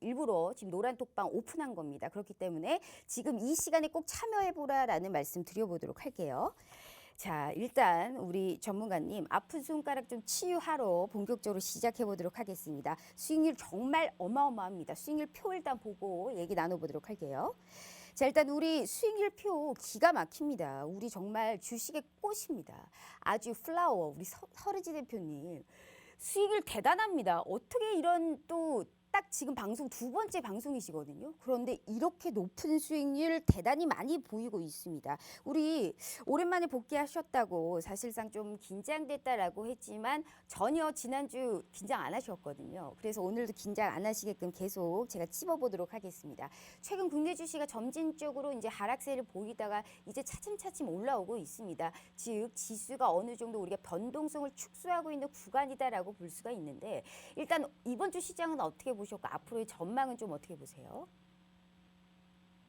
일부러 지금 노란톡방 오픈한 겁니다. 그렇기 때문에 지금 이 시간에 꼭 참여해보라라는 말씀 드려보도록 할게요. 자, 일단 우리 전문가님 아픈 손가락 좀 치유하러 본격적으로 시작해 보도록 하겠습니다. 수익률 정말 어마어마합니다. 수익률 표 일단 보고 얘기 나눠보도록 할게요. 자, 일단 우리 수익률 표 기가 막힙니다. 우리 정말 주식의 꽃입니다. 아주 플라워 우리 서르지 대표님 수익률 대단합니다. 어떻게 이런 또 딱 지금 방송 두 번째 방송이시거든요. 그런데 이렇게 높은 수익률 대단히 많이 보이고 있습니다. 우리 오랜만에 복귀하셨다고 사실상 좀 긴장됐다라고 했지만 전혀 지난주 긴장 안 하셨거든요. 그래서 오늘도 긴장 안 하시게끔 계속 제가 찝어보도록 하겠습니다. 최근 국내 주식이 점진적으로 이제 하락세를 보이다가 이제 차츰차츰 올라오고 있습니다. 즉 지수가 어느 정도 우리가 변동성을 축소하고 있는 구간이다라고 볼 수가 있는데 일단 이번 주 시장은 어떻게 보셨고 앞으로의 전망은 좀 어떻게 보세요?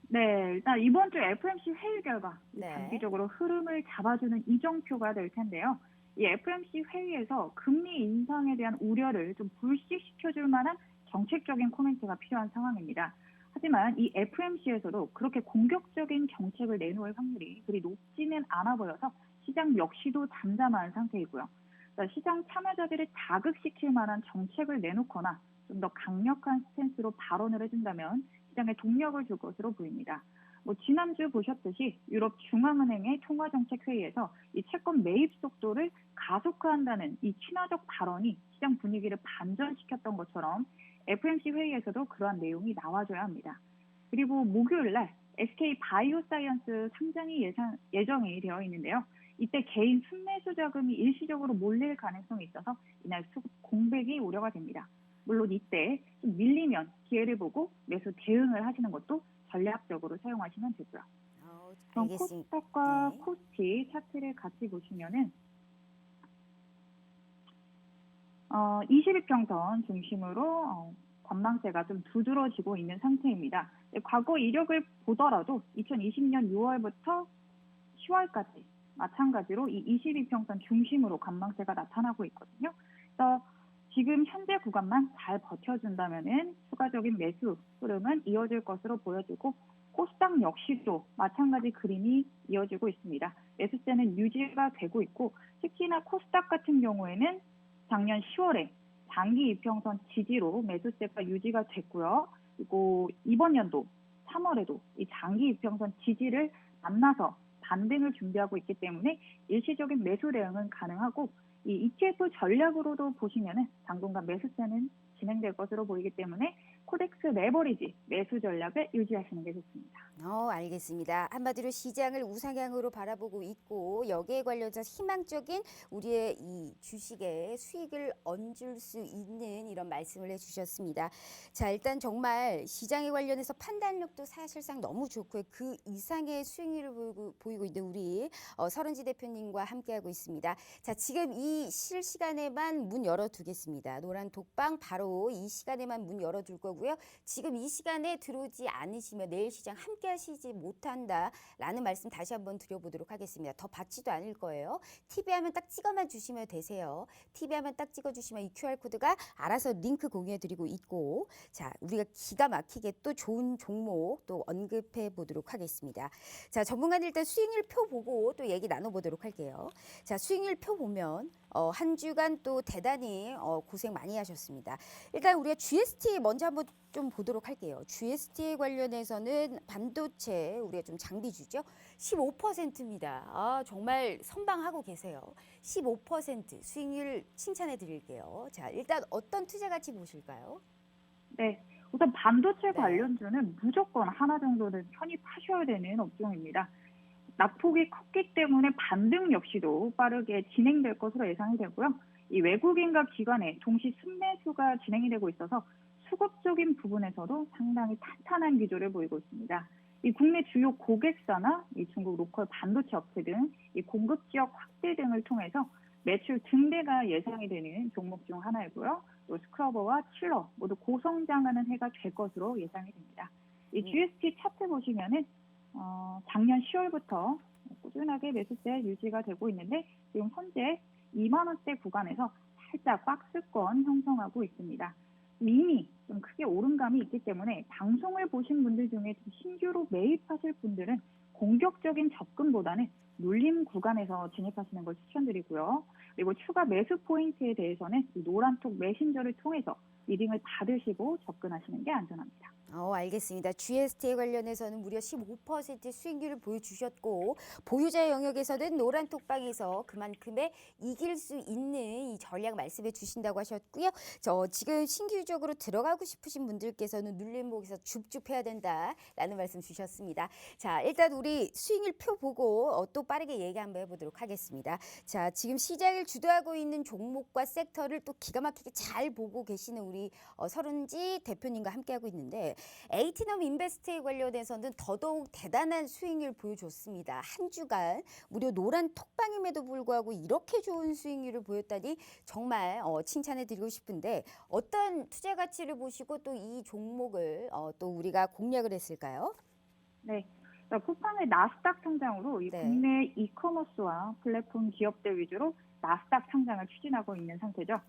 네, 일단 이번 주 FOMC 회의 결과 네. 단기적으로 흐름을 잡아주는 이정표가 될 텐데요. 이 FOMC 회의에서 금리 인상에 대한 우려를 좀 불식시켜줄 만한 정책적인 코멘트가 필요한 상황입니다. 하지만 이 FOMC에서도 그렇게 공격적인 정책을 내놓을 확률이 그리 높지는 않아 보여서 시장 역시도 잠잠한 상태이고요. 시장 참여자들을 자극시킬 만한 정책을 내놓거나 좀 더 강력한 스탠스로 발언을 해준다면 시장에 동력을 줄 것으로 보입니다. 지난주 보셨듯이 유럽 중앙은행의 통화정책회의에서 이 채권 매입 속도를 가속화한다는 이 친화적 발언이 시장 분위기를 반전시켰던 것처럼 FOMC 회의에서도 그러한 내용이 나와줘야 합니다. 그리고 목요일 날 SK 바이오사이언스 상장이 예정이 되어 있는데요. 이때 개인 순매수 자금이 일시적으로 몰릴 가능성이 있어서 이날 수급 공백이 우려가 됩니다. 물론 이때 좀 밀리면 기회를 보고 매수 대응을 하시는 것도 전략적으로 사용하시면 되고요. 그럼 알겠습니다. 코스닥과 네. 코스피 차트를 같이 보시면은 20일평선 중심으로 관망세가 좀 두드러지고 있는 상태입니다. 과거 이력을 보더라도 2020년 6월부터 10월까지 마찬가지로 이 22평선 중심으로 관망세가 나타나고 있거든요. 그래서 지금 현재 구간만 잘 버텨준다면은 추가적인 매수 흐름은 이어질 것으로 보여지고 코스닥 역시도 마찬가지 그림이 이어지고 있습니다. 매수세는 유지가 되고 있고 특히나 코스닥 같은 경우에는 작년 10월에 장기 이평선 지지로 매수세가 유지가 됐고요. 그리고 이번 연도 3월에도 이 장기 이평선 지지를 만나서 반등을 준비하고 있기 때문에 일시적인 매수 대응은 가능하고 이 ETF 전략으로도 보시면은 당분간 매수세는 진행될 것으로 보이기 때문에 코덱스 레버리지 매수 전략을 유지하시는 게 좋습니다. 알겠습니다. 한마디로 시장을 우상향으로 바라보고 있고 여기에 관련해서 희망적인 우리의 이 주식의 수익을 얹을 수 있는 이런 말씀을 해주셨습니다. 자, 일단 정말 시장에 관련해서 판단력도 사실상 너무 좋고요. 그 이상의 수익률을 보이고 있는 우리 서른지 대표님과 함께하고 있습니다. 자, 지금 이 실시간에만 문 열어두겠습니다. 노란 독방 바로 이 시간에만 문 열어둘 거고요. 지금 이 시간에 들어오지 않으시면 내일 시장 함께 함께 하시지 못한다라는 말씀 다시 한번 드려보도록 하겠습니다. 더 받지도 않을 거예요. TV 화면 딱 찍어만 주시면 되세요. TV 화면 딱 찍어주시면 이 QR코드가 알아서 링크 공유해드리고 있고, 자, 우리가 기가 막히게 또 좋은 종목 또 언급해 보도록 하겠습니다. 자, 전문가들 일단 수익률 표 보고 또 얘기 나눠보도록 할게요. 자, 수익률 표 보면 한 주간 또 대단히 고생 많이 하셨습니다. 일단 우리가 GST 먼저 한번 좀 보도록 할게요. GST 관련해서는 반도체 우리가 좀 장비주죠. 15%입니다. 아, 정말 선방하고 계세요. 15% 수익률 칭찬해 드릴게요. 자, 일단 어떤 투자 가치 보실까요? 네, 우선 반도체 네. 관련주는 무조건 하나 정도는 편입하셔야 되는 업종입니다. 낙폭이 컸기 때문에 반등 역시도 빠르게 진행될 것으로 예상이 되고요. 이 외국인과 기관의 동시 순매수가 진행이 되고 있어서 수급적인 부분에서도 상당히 탄탄한 기조를 보이고 있습니다. 이 국내 주요 고객사나 이 중국 로컬 반도체 업체 등 이 공급 지역 확대 등을 통해서 매출 증대가 예상이 되는 종목 중 하나이고요. 또 스크러버와 칠러 모두 고성장하는 해가 될 것으로 예상이 됩니다. 이 GST 차트 보시면은 작년 10월부터 꾸준하게 매수세 유지가 되고 있는데 지금 현재 2만 원대 구간에서 살짝 박스권 형성하고 있습니다. 이미 좀 크게 오름감이 있기 때문에 방송을 보신 분들 중에 신규로 매입하실 분들은 공격적인 접근보다는 눌림 구간에서 진입하시는 걸 추천드리고요. 그리고 추가 매수 포인트에 대해서는 이 노란톡 메신저를 통해서 리딩을 받으시고 접근하시는 게 안전합니다. 알겠습니다. GST에 관련해서는 무려 15% 수익률을 보여주셨고, 보유자 영역에서는 노란 톡방에서 그만큼의 이길 수 있는 이 전략 말씀해 주신다고 하셨고요. 지금 신규적으로 들어가고 싶으신 분들께서는 눌림목에서 줍줍해야 된다라는 말씀 주셨습니다. 자, 일단 우리 수익률 표 보고 또 빠르게 얘기 한번 해보도록 하겠습니다. 자, 지금 시장을 주도하고 있는 종목과 섹터를 또 기가 막히게 잘 보고 계시는 우리 서른지 대표님과 함께하고 있는데, 에이티넘 인베스트에 관련해서는 더더욱 대단한 수익률 보여줬습니다. 한 주간 무려 노란 톡방임에도 불구하고 이렇게 좋은 수익률을 보였다니 정말 칭찬해드리고 싶은데, 어떤 투자 가치를 보시고 또 이 종목을 또 우리가 공략을 했을까요? 네. 쿠팡의 나스닥 상장으로 이 네. 국내 이커머스와 플랫폼 기업들 위주로 나스닥 상장을 추진하고 있는 상태죠.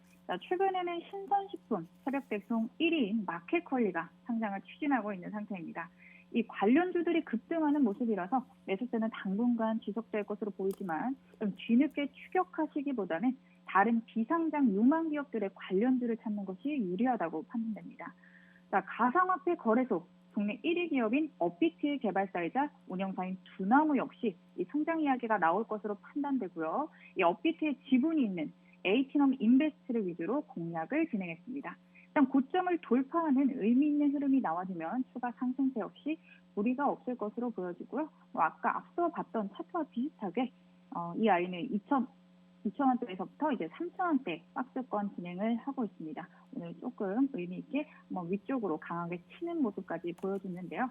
최근에는 신선식품 새벽 배송 1위인 마켓컬리가 상장을 추진하고 있는 상태입니다. 이 관련주들이 급등하는 모습이라서 매수세는 당분간 지속될 것으로 보이지만 좀 뒤늦게 추격하시기보다는 다른 비상장 유망 기업들의 관련주를 찾는 것이 유리하다고 판단됩니다. 가상화폐 거래소 국내 1위 기업인 업비트의 개발사이자 운영사인 두나무 역시 이 성장 이야기가 나올 것으로 판단되고요. 이 업비트의 지분이 있는 에이티넘 인베스트를 위주로 공략을 진행했습니다. 일단 고점을 돌파하는 의미 있는 흐름이 나와주면 추가 상승세 역시 무리가 없을 것으로 보여지고요. 아까 앞서 봤던 차트와 비슷하게 이 아이는 2,000원대에서부터 이제 3,000원대 박스권 진행을 하고 있습니다. 오늘 조금 의미 있게 위쪽으로 강하게 치는 모습까지 보여줬는데요.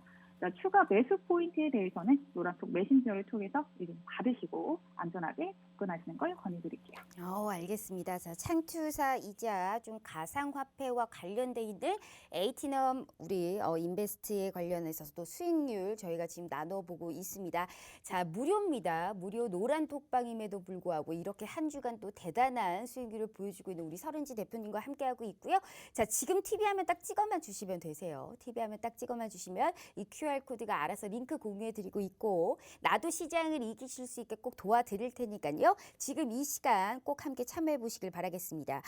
추가 매수 포인트에 대해서는 노란톡 메신저를 통해서 받으시고 안전하게 접근하시는 걸 권유드릴게요. 알겠습니다. 자, 창투사이자 좀 가상화폐와 관련돼 있는 에이티넘 우리 인베스트에 관련해서도 수익률 저희가 지금 나눠보고 있습니다. 자, 무료입니다. 무료 노란 톡방임에도 불구하고 이렇게 한 주간 또 대단한 수익률을 보여주고 있는 우리 서른지 대표님과 함께하고 있고요. 자, 지금 TV 화면 딱 찍어만 주시면 되세요. TV 화면 딱 찍어만 주시면 이 QR코드가 알아서 링크 공유해드리고 있고, 나도 시장을 이기실 수 있게 꼭 도와드릴 테니까요. 지금 이 시간 꼭 함께 참여해 보시길 바라겠습니다.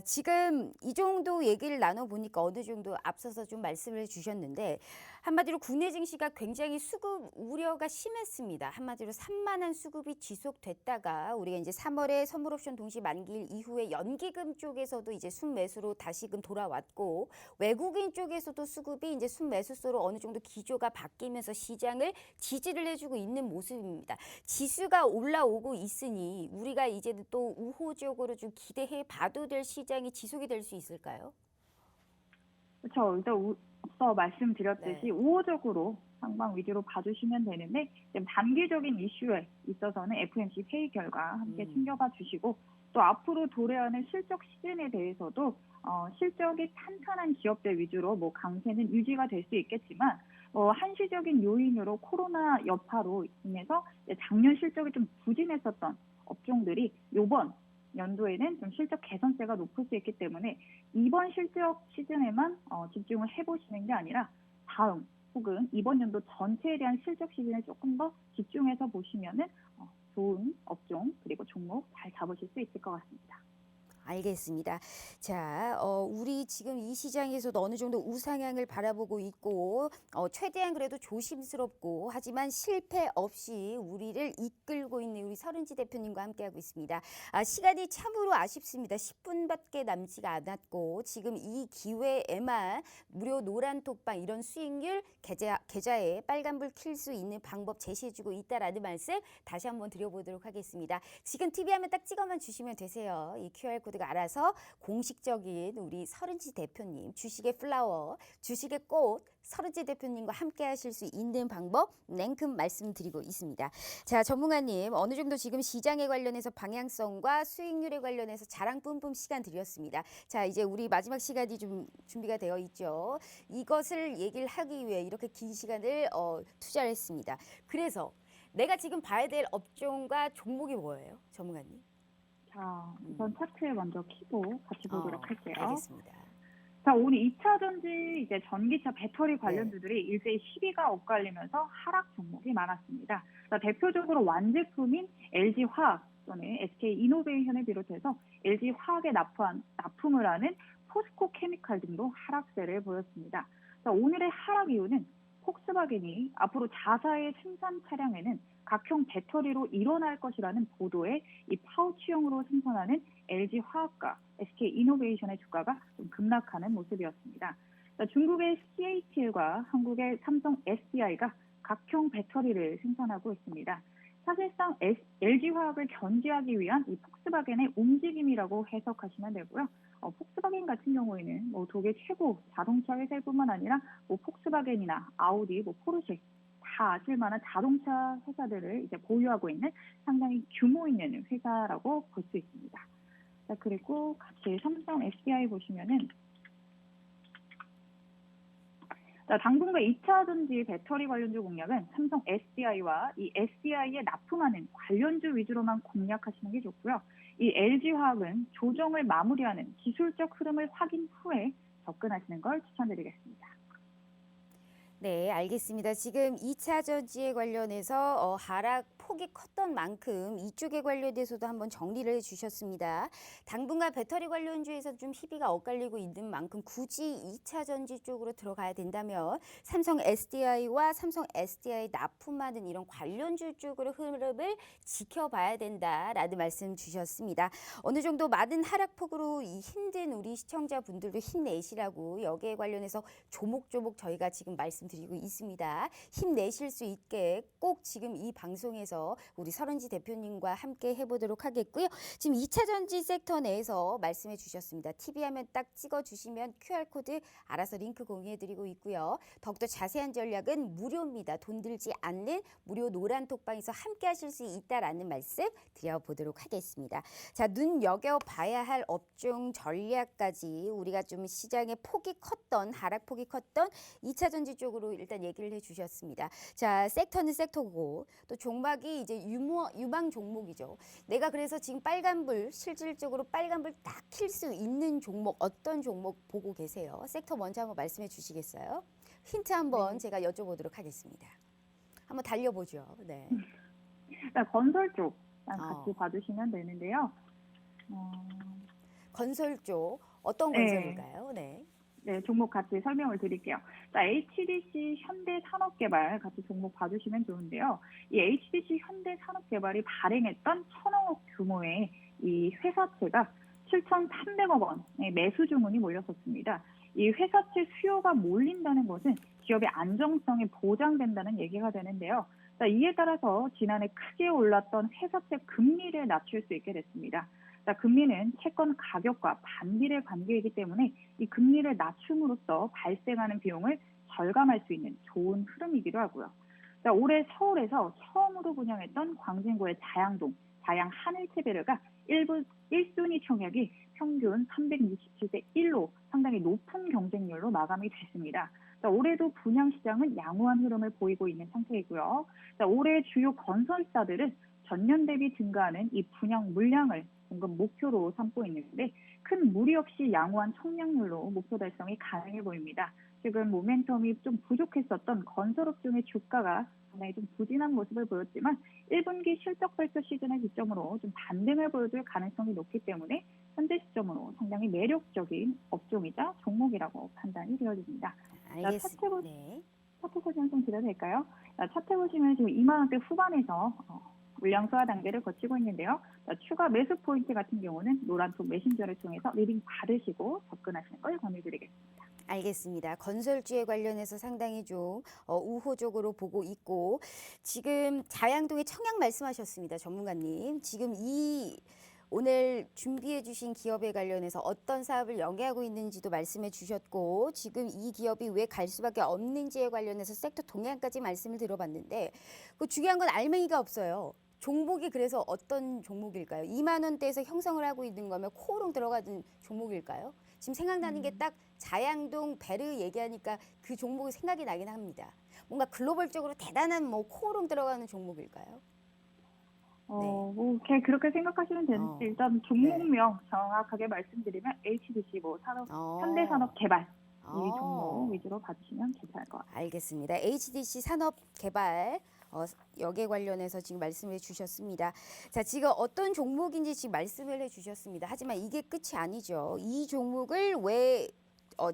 지금 이 정도 얘기를 나눠보니까 어느 정도 앞서서 좀 말씀을 해주셨는데, 한마디로 국내 증시가 굉장히 수급 우려가 심했습니다. 한마디로 산만한 수급이 지속됐다가 우리가 이제 3월에 선물옵션 동시 만기일 이후에 연기금 쪽에서도 이제 순매수로 다시금 돌아왔고, 외국인 쪽에서도 수급이 이제 순매수소로 어느 정도 기조가 바뀌면서 시장을 지지를 해주고 있는 모습입니다. 지수가 올라오고 있으니 우리가 이제는 또 우호적으로 좀 기대해 봐도 될 시장이 지속이 될 수 있을까요? 그렇죠. 일단 앞서 말씀드렸듯이 우호적으로 상방 위주로 봐주시면 되는데, 단기적인 이슈에 있어서는 FOMC 회의 결과 함께 챙겨봐 주시고, 또 앞으로 도래하는 실적 시즌에 대해서도 실적이 탄탄한 기업들 위주로 강세는 유지가 될 수 있겠지만, 한시적인 요인으로 코로나 여파로 인해서 이제 작년 실적이 좀 부진했었던 업종들이 이번 연도에는 좀 실적 개선세가 높을 수 있기 때문에 이번 실적 시즌에만 집중을 해보시는 게 아니라 다음 혹은 이번 연도 전체에 대한 실적 시즌에 조금 더 집중해서 보시면은 좋은 업종 그리고 종목 잘 잡으실 수 있을 것 같습니다. 알겠습니다. 자, 우리 지금 이 시장에서도 어느 정도 우상향을 바라보고 있고, 최대한 그래도 조심스럽고, 하지만 실패 없이 우리를 이끌고 있는 우리 서른지 대표님과 함께하고 있습니다. 시간이 참으로 아쉽습니다. 10분밖에 남지가 않았고, 지금 이 기회에만 무료 노란 톡방 이런 수익률 계좌에 빨간불 킬 수 있는 방법 제시해주고 있다라는 말씀 다시 한번 드려보도록 하겠습니다. 지금 TV 화면 딱 찍어만 주시면 되세요. 이 QR코드가 알아서 공식적인 우리 서른지 대표님, 주식의 플라워, 주식의 꽃, 서른지 대표님과 함께 하실 수 있는 방법 냉큼 말씀드리고 있습니다. 자, 전문가님 어느 정도 지금 시장에 관련해서 방향성과 수익률에 관련해서 자랑 뿜뿜 시간 드렸습니다. 자, 이제 우리 마지막 시간이 좀 준비가 되어 있죠. 이것을 얘기를 하기 위해 이렇게 긴 시간을 투자를 했습니다. 그래서 내가 지금 봐야 될 업종과 종목이 뭐예요, 전문가님? 자, 우선 차트에 먼저 키고 같이 보도록 할게요. 알겠습니다. 자, 오늘 2차 전지 이제 전기차 배터리 관련주들이 일제히 시비가 엇갈리면서 하락 종목이 많았습니다. 자, 대표적으로 완제품인 LG화학 또는 SK이노베이션을 비롯해서 LG화학에 납품을 하는 포스코케미칼 등도 하락세를 보였습니다. 자, 오늘의 하락 이유는 폭스바겐이 앞으로 자사의 생산 차량에는 각형 배터리로 일어날 것이라는 보도에 이 파우치형으로 생산하는 LG화학과 SK이노베이션의 주가가 좀 급락하는 모습이었습니다. 중국의 CATL과 한국의 삼성 SDI가 각형 배터리를 생산하고 있습니다. 사실상 LG화학을 견제하기 위한 이 폭스바겐의 움직임이라고 해석하시면 되고요. 폭스바겐 같은 경우에는 독일 최고 자동차 회사뿐만 아니라 폭스바겐이나 아우디, 포르쉐 다 아실 만한 자동차 회사들을 이제 보유하고 있는 상당히 규모 있는 회사라고 볼 수 있습니다. 자, 그리고 같이 삼성 SDI 보시면은 자, 당분간 2차 전지 배터리 관련주 공략은 삼성 SDI와 이 SDI에 납품하는 관련주 위주로만 공략하시는 게 좋고요. 이 LG화학은 조정을 마무리하는 기술적 흐름을 확인 후에 접근하시는 걸 추천드리겠습니다. 네, 알겠습니다. 지금 2차 전지에 관련해서 하락 폭이 컸던 만큼 이쪽에 관련돼서도 한번 정리를 해주셨습니다. 당분간 배터리 관련주에서 좀 희비가 엇갈리고 있는 만큼 굳이 2차 전지 쪽으로 들어가야 된다면 삼성 SDI와 삼성 SDI 납품하는 이런 관련주 쪽으로 흐름을 지켜봐야 된다라는 말씀 주셨습니다. 어느 정도 많은 하락폭으로 힘든 우리 시청자분들도 힘내시라고 여기에 관련해서 조목조목 저희가 지금 말씀드리고 있습니다. 힘내실 수 있게 꼭 지금 이 방송에서 우리 서른지 대표님과 함께 해보도록 하겠고요. 지금 2차 전지 섹터 내에서 말씀해 주셨습니다. TV 화면 딱 찍어주시면 QR코드 알아서 링크 공유해드리고 있고요. 더욱더 자세한 전략은 무료입니다. 돈 들지 않는 무료 노란 톡방에서 함께 하실 수 있다라는 말씀 드려보도록 하겠습니다. 자, 눈여겨봐야 할 업종 전략까지 우리가 좀 시장의 폭이 컸던 하락폭이 컸던 2차 전지 쪽으로 일단 얘기를 해주셨습니다. 자, 섹터는 섹터고 또 종목이 이제 유망 종목이죠. 내가 그래서 지금 빨간불 실질적으로 빨간불 딱 킬 수 있는 종목 어떤 종목 보고 계세요? 섹터 먼저 한번 말씀해 주시겠어요? 힌트 한번 제가 여쭤보도록 하겠습니다. 한번 달려보죠. 네. 건설 쪽 같이 봐주시면 되는데요. 건설 쪽 어떤 건설일까요? 네. 네, 종목 같이 설명을 드릴게요. 자, HDC 현대산업개발 같이 종목 봐주시면 좋은데요. 이 HDC 현대산업개발이 발행했던 1,000억 규모의 이 회사채가 7,300억 원의 매수 주문이 몰렸었습니다. 이 회사채 수요가 몰린다는 것은 기업의 안정성이 보장된다는 얘기가 되는데요. 자, 이에 따라서 지난해 크게 올랐던 회사채 금리를 낮출 수 있게 됐습니다. 자, 금리는 채권 가격과 반비례 관계이기 때문에 이 금리를 낮춤으로써 발생하는 비용을 절감할 수 있는 좋은 흐름이기도 하고요. 자, 올해 서울에서 처음으로 분양했던 광진구의 자양동, 자양 하늘채베르가 1순위 청약이 평균 367대 1로 상당히 높은 경쟁률로 마감이 됐습니다. 자, 올해도 분양 시장은 양호한 흐름을 보이고 있는 상태이고요. 자, 올해 주요 건설사들은 전년 대비 증가하는 이 분양 물량을 공급 목표로 삼고 있는데 큰 무리 없이 양호한 청량률로 목표 달성이 가능해 보입니다. 최근 모멘텀이 좀 부족했었던 건설업종의 주가가 상당히 좀 부진한 모습을 보였지만 1분기 실적 발표 시즌을 기점으로 좀 반등을 보여줄 가능성이 높기 때문에 현재 시점으로 상당히 매력적인 업종이자 종목이라고 판단이 되어집니다. 알겠습니다. 네. 차트 사진 좀 드려도 될까요? 차트 보시면 지금 2만 원대 후반에서 물량 소화 단계를 거치고 있는데요. 추가 매수 포인트 같은 경우는 노란톡 메신저를 통해서 리딩 받으시고 접근하시는 걸 권유드리겠습니다. 알겠습니다. 건설주에 관련해서 상당히 좀 우호적으로 보고 있고 지금 자양동의 청약 말씀하셨습니다. 전문가님. 지금 오늘 준비해 주신 기업에 관련해서 어떤 사업을 연계하고 있는지도 말씀해 주셨고 지금 이 기업이 왜 갈 수밖에 없는지에 관련해서 섹터 동향까지 말씀을 들어봤는데 그 중요한 건 알맹이가 없어요. 종목이 그래서 어떤 종목일까요? 2만 원대에서 형성을 하고 있는 거면 코오롱 들어가는 종목일까요? 지금 생각나는 게 딱 자양동 베르 얘기하니까 그 종목이 생각이 나긴 합니다. 뭔가 글로벌적으로 대단한 코오롱 들어가는 종목일까요? 뭐 그렇게 생각하시면 되는데 일단 종목명 정확하게 말씀드리면 HDC 현대산업개발 이 종목 위주로 봐주시면 괜찮을 것 같아요. 알겠습니다. HDC 산업개발 여기에 관련해서 지금 말씀해 주셨습니다. 자, 지금 어떤 종목인지 지금 말씀을 해 주셨습니다. 하지만 이게 끝이 아니죠. 이 종목을 왜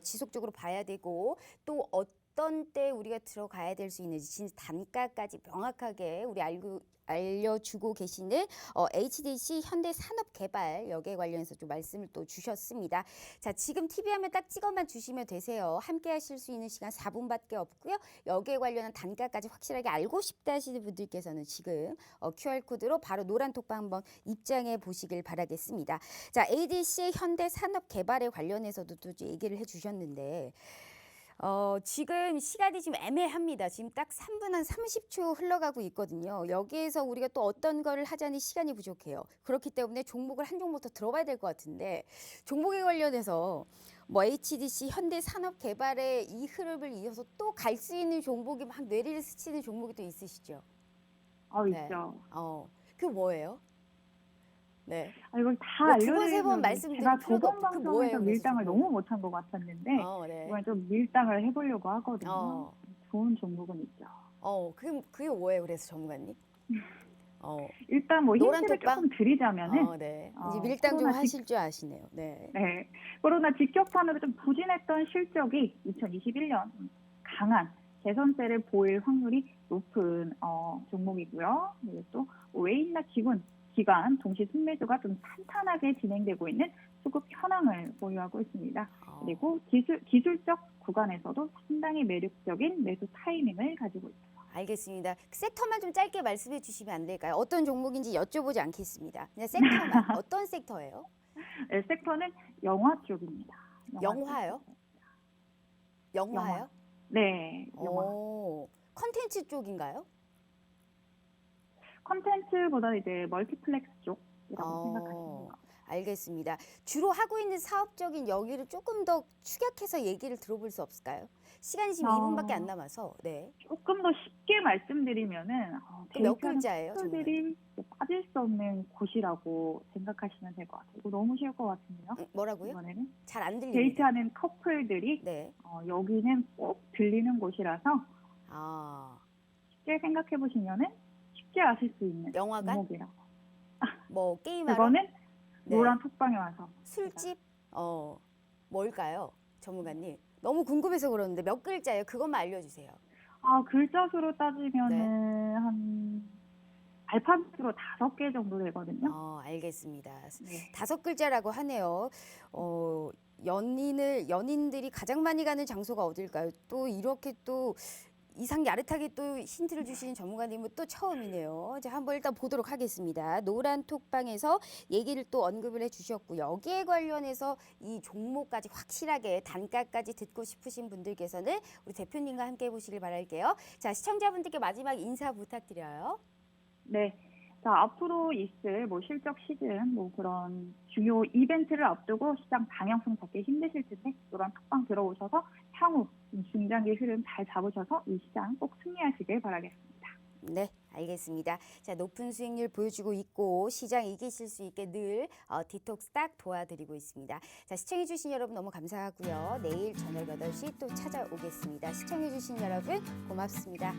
지속적으로 봐야 되고 또 어떤 때 우리가 들어가야 될 수 있는지 진짜 단가까지 명확하게 우리 알려주고 계시는 HDC 현대산업개발 여기에 관련해서 좀 말씀을 또 주셨습니다. 자, 지금 TV 화면 딱 찍어만 주시면 되세요. 함께 하실 수 있는 시간 4분밖에 없고요. 여기에 관련한 단가까지 확실하게 알고 싶다 하시는 분들께서는 지금 QR코드로 바로 노란 톡방 한번 입장해 보시길 바라겠습니다. 자, HDC 현대산업개발에 관련해서도 또 얘기를 해주셨는데 지금 시간이 지금 애매합니다. 지금 딱 3분 한 30초 흘러가고 있거든요. 여기에서 우리가 또 어떤 거를 하자니 시간이 부족해요. 그렇기 때문에 종목을 한 종목부터 들어봐야 될 것 같은데 종목에 관련해서 HDC 현대산업개발의 이 흐름을 이어서 또 갈 수 있는 종목이 막 뇌리를 스치는 종목이 또 있으시죠? 네. 있죠. 그 뭐예요? 네. 이걸 다 두 번, 세 번 알려드리면 말씀드릴 제가 필요가 저번 없고 그 방송에서 뭐예요, 밀당을 그래서 너무 못한 것 같았는데 네. 이번에 좀 밀당을 해보려고 하거든요. 좋은 종목은 있죠. 그게 뭐예요, 그래서 전문가님? 일단 노란 힌트를 톡방? 조금 드리자면은 네. 이제 밀당 좀 하실 줄 아시네요. 네. 네. 코로나 직격탄으로 좀 부진했던 실적이 2021년 강한 개선세를 보일 확률이 높은 종목이고요. 그리고 또 외인나 기관 동시 순매수가 좀 탄탄하게 진행되고 있는 수급 현황을 보유하고 있습니다. 그리고 기술적 구간에서도 상당히 매력적인 매수 타이밍을 가지고 있습니다. 알겠습니다. 섹터만 좀 짧게 말씀해 주시면 안 될까요? 어떤 종목인지 여쭤보지 않겠습니다. 그냥 섹터만. 어떤 섹터예요? 네, 섹터는 영화 쪽입니다. 영화요? 영화요? 네. 영화. 컨텐츠 쪽인가요? 컨텐츠보다 이제 멀티플렉스 쪽이라고 생각하시면 돼요. 알겠습니다. 주로 하고 있는 사업적인 여기를 조금 더 축약해서 얘기를 들어볼 수 없을까요? 시간이 지금 2분밖에 안 남아서. 네. 조금 더 쉽게 말씀드리면은 몇 글자예요? 커플들이 빠질 수 없는 곳이라고 생각하시면 될 것 같아요. 이거 너무 쉬울 것 같은데요? 뭐라고요? 이번에는 잘 안 들립니다. 데이트하는 커플들이 네. 여기는 꼭 들리는 곳이라서 쉽게 생각해 보시면은 쉽게 아실 수 있는 영화관? 종목이라고. 게임하러? 그거는 네. 노란 톡방에 와서. 술집? 뭘까요? 전문가님. 너무 궁금해서 그러는데 몇 글자예요? 그것만 알려주세요. 글자 수로 따지면은 한 알파벳으로 5개 정도 되거든요. 알겠습니다. 네. 5글자라고 하네요. 연인들이 가장 많이 가는 장소가 어딜까요? 또 이렇게 또 이상 야릇하게 또 힌트를 주시는 전문가님은 또 처음이네요. 이제 한번 일단 보도록 하겠습니다. 노란 톡방에서 얘기를 또 언급을 해주셨고 여기에 관련해서 이 종목까지 확실하게 단가까지 듣고 싶으신 분들께서는 우리 대표님과 함께 해보시길 바랄게요. 자, 시청자분들께 마지막 인사 부탁드려요. 네. 자, 앞으로 있을 실적 시즌 그런 중요 이벤트를 앞두고 시장 방향성 잡기 힘드실 텐데 노란 톡방 들어오셔서 향후 중장기 흐름 잘 잡으셔서 이 시장 꼭 승리하시길 바라겠습니다. 네, 알겠습니다. 자, 높은 수익률 보여주고 있고 시장 이기실 수 있게 늘 디톡스 딱 도와드리고 있습니다. 자, 시청해주신 여러분 너무 감사하고요. 내일 저녁 8시 또 찾아오겠습니다. 시청해주신 여러분 고맙습니다.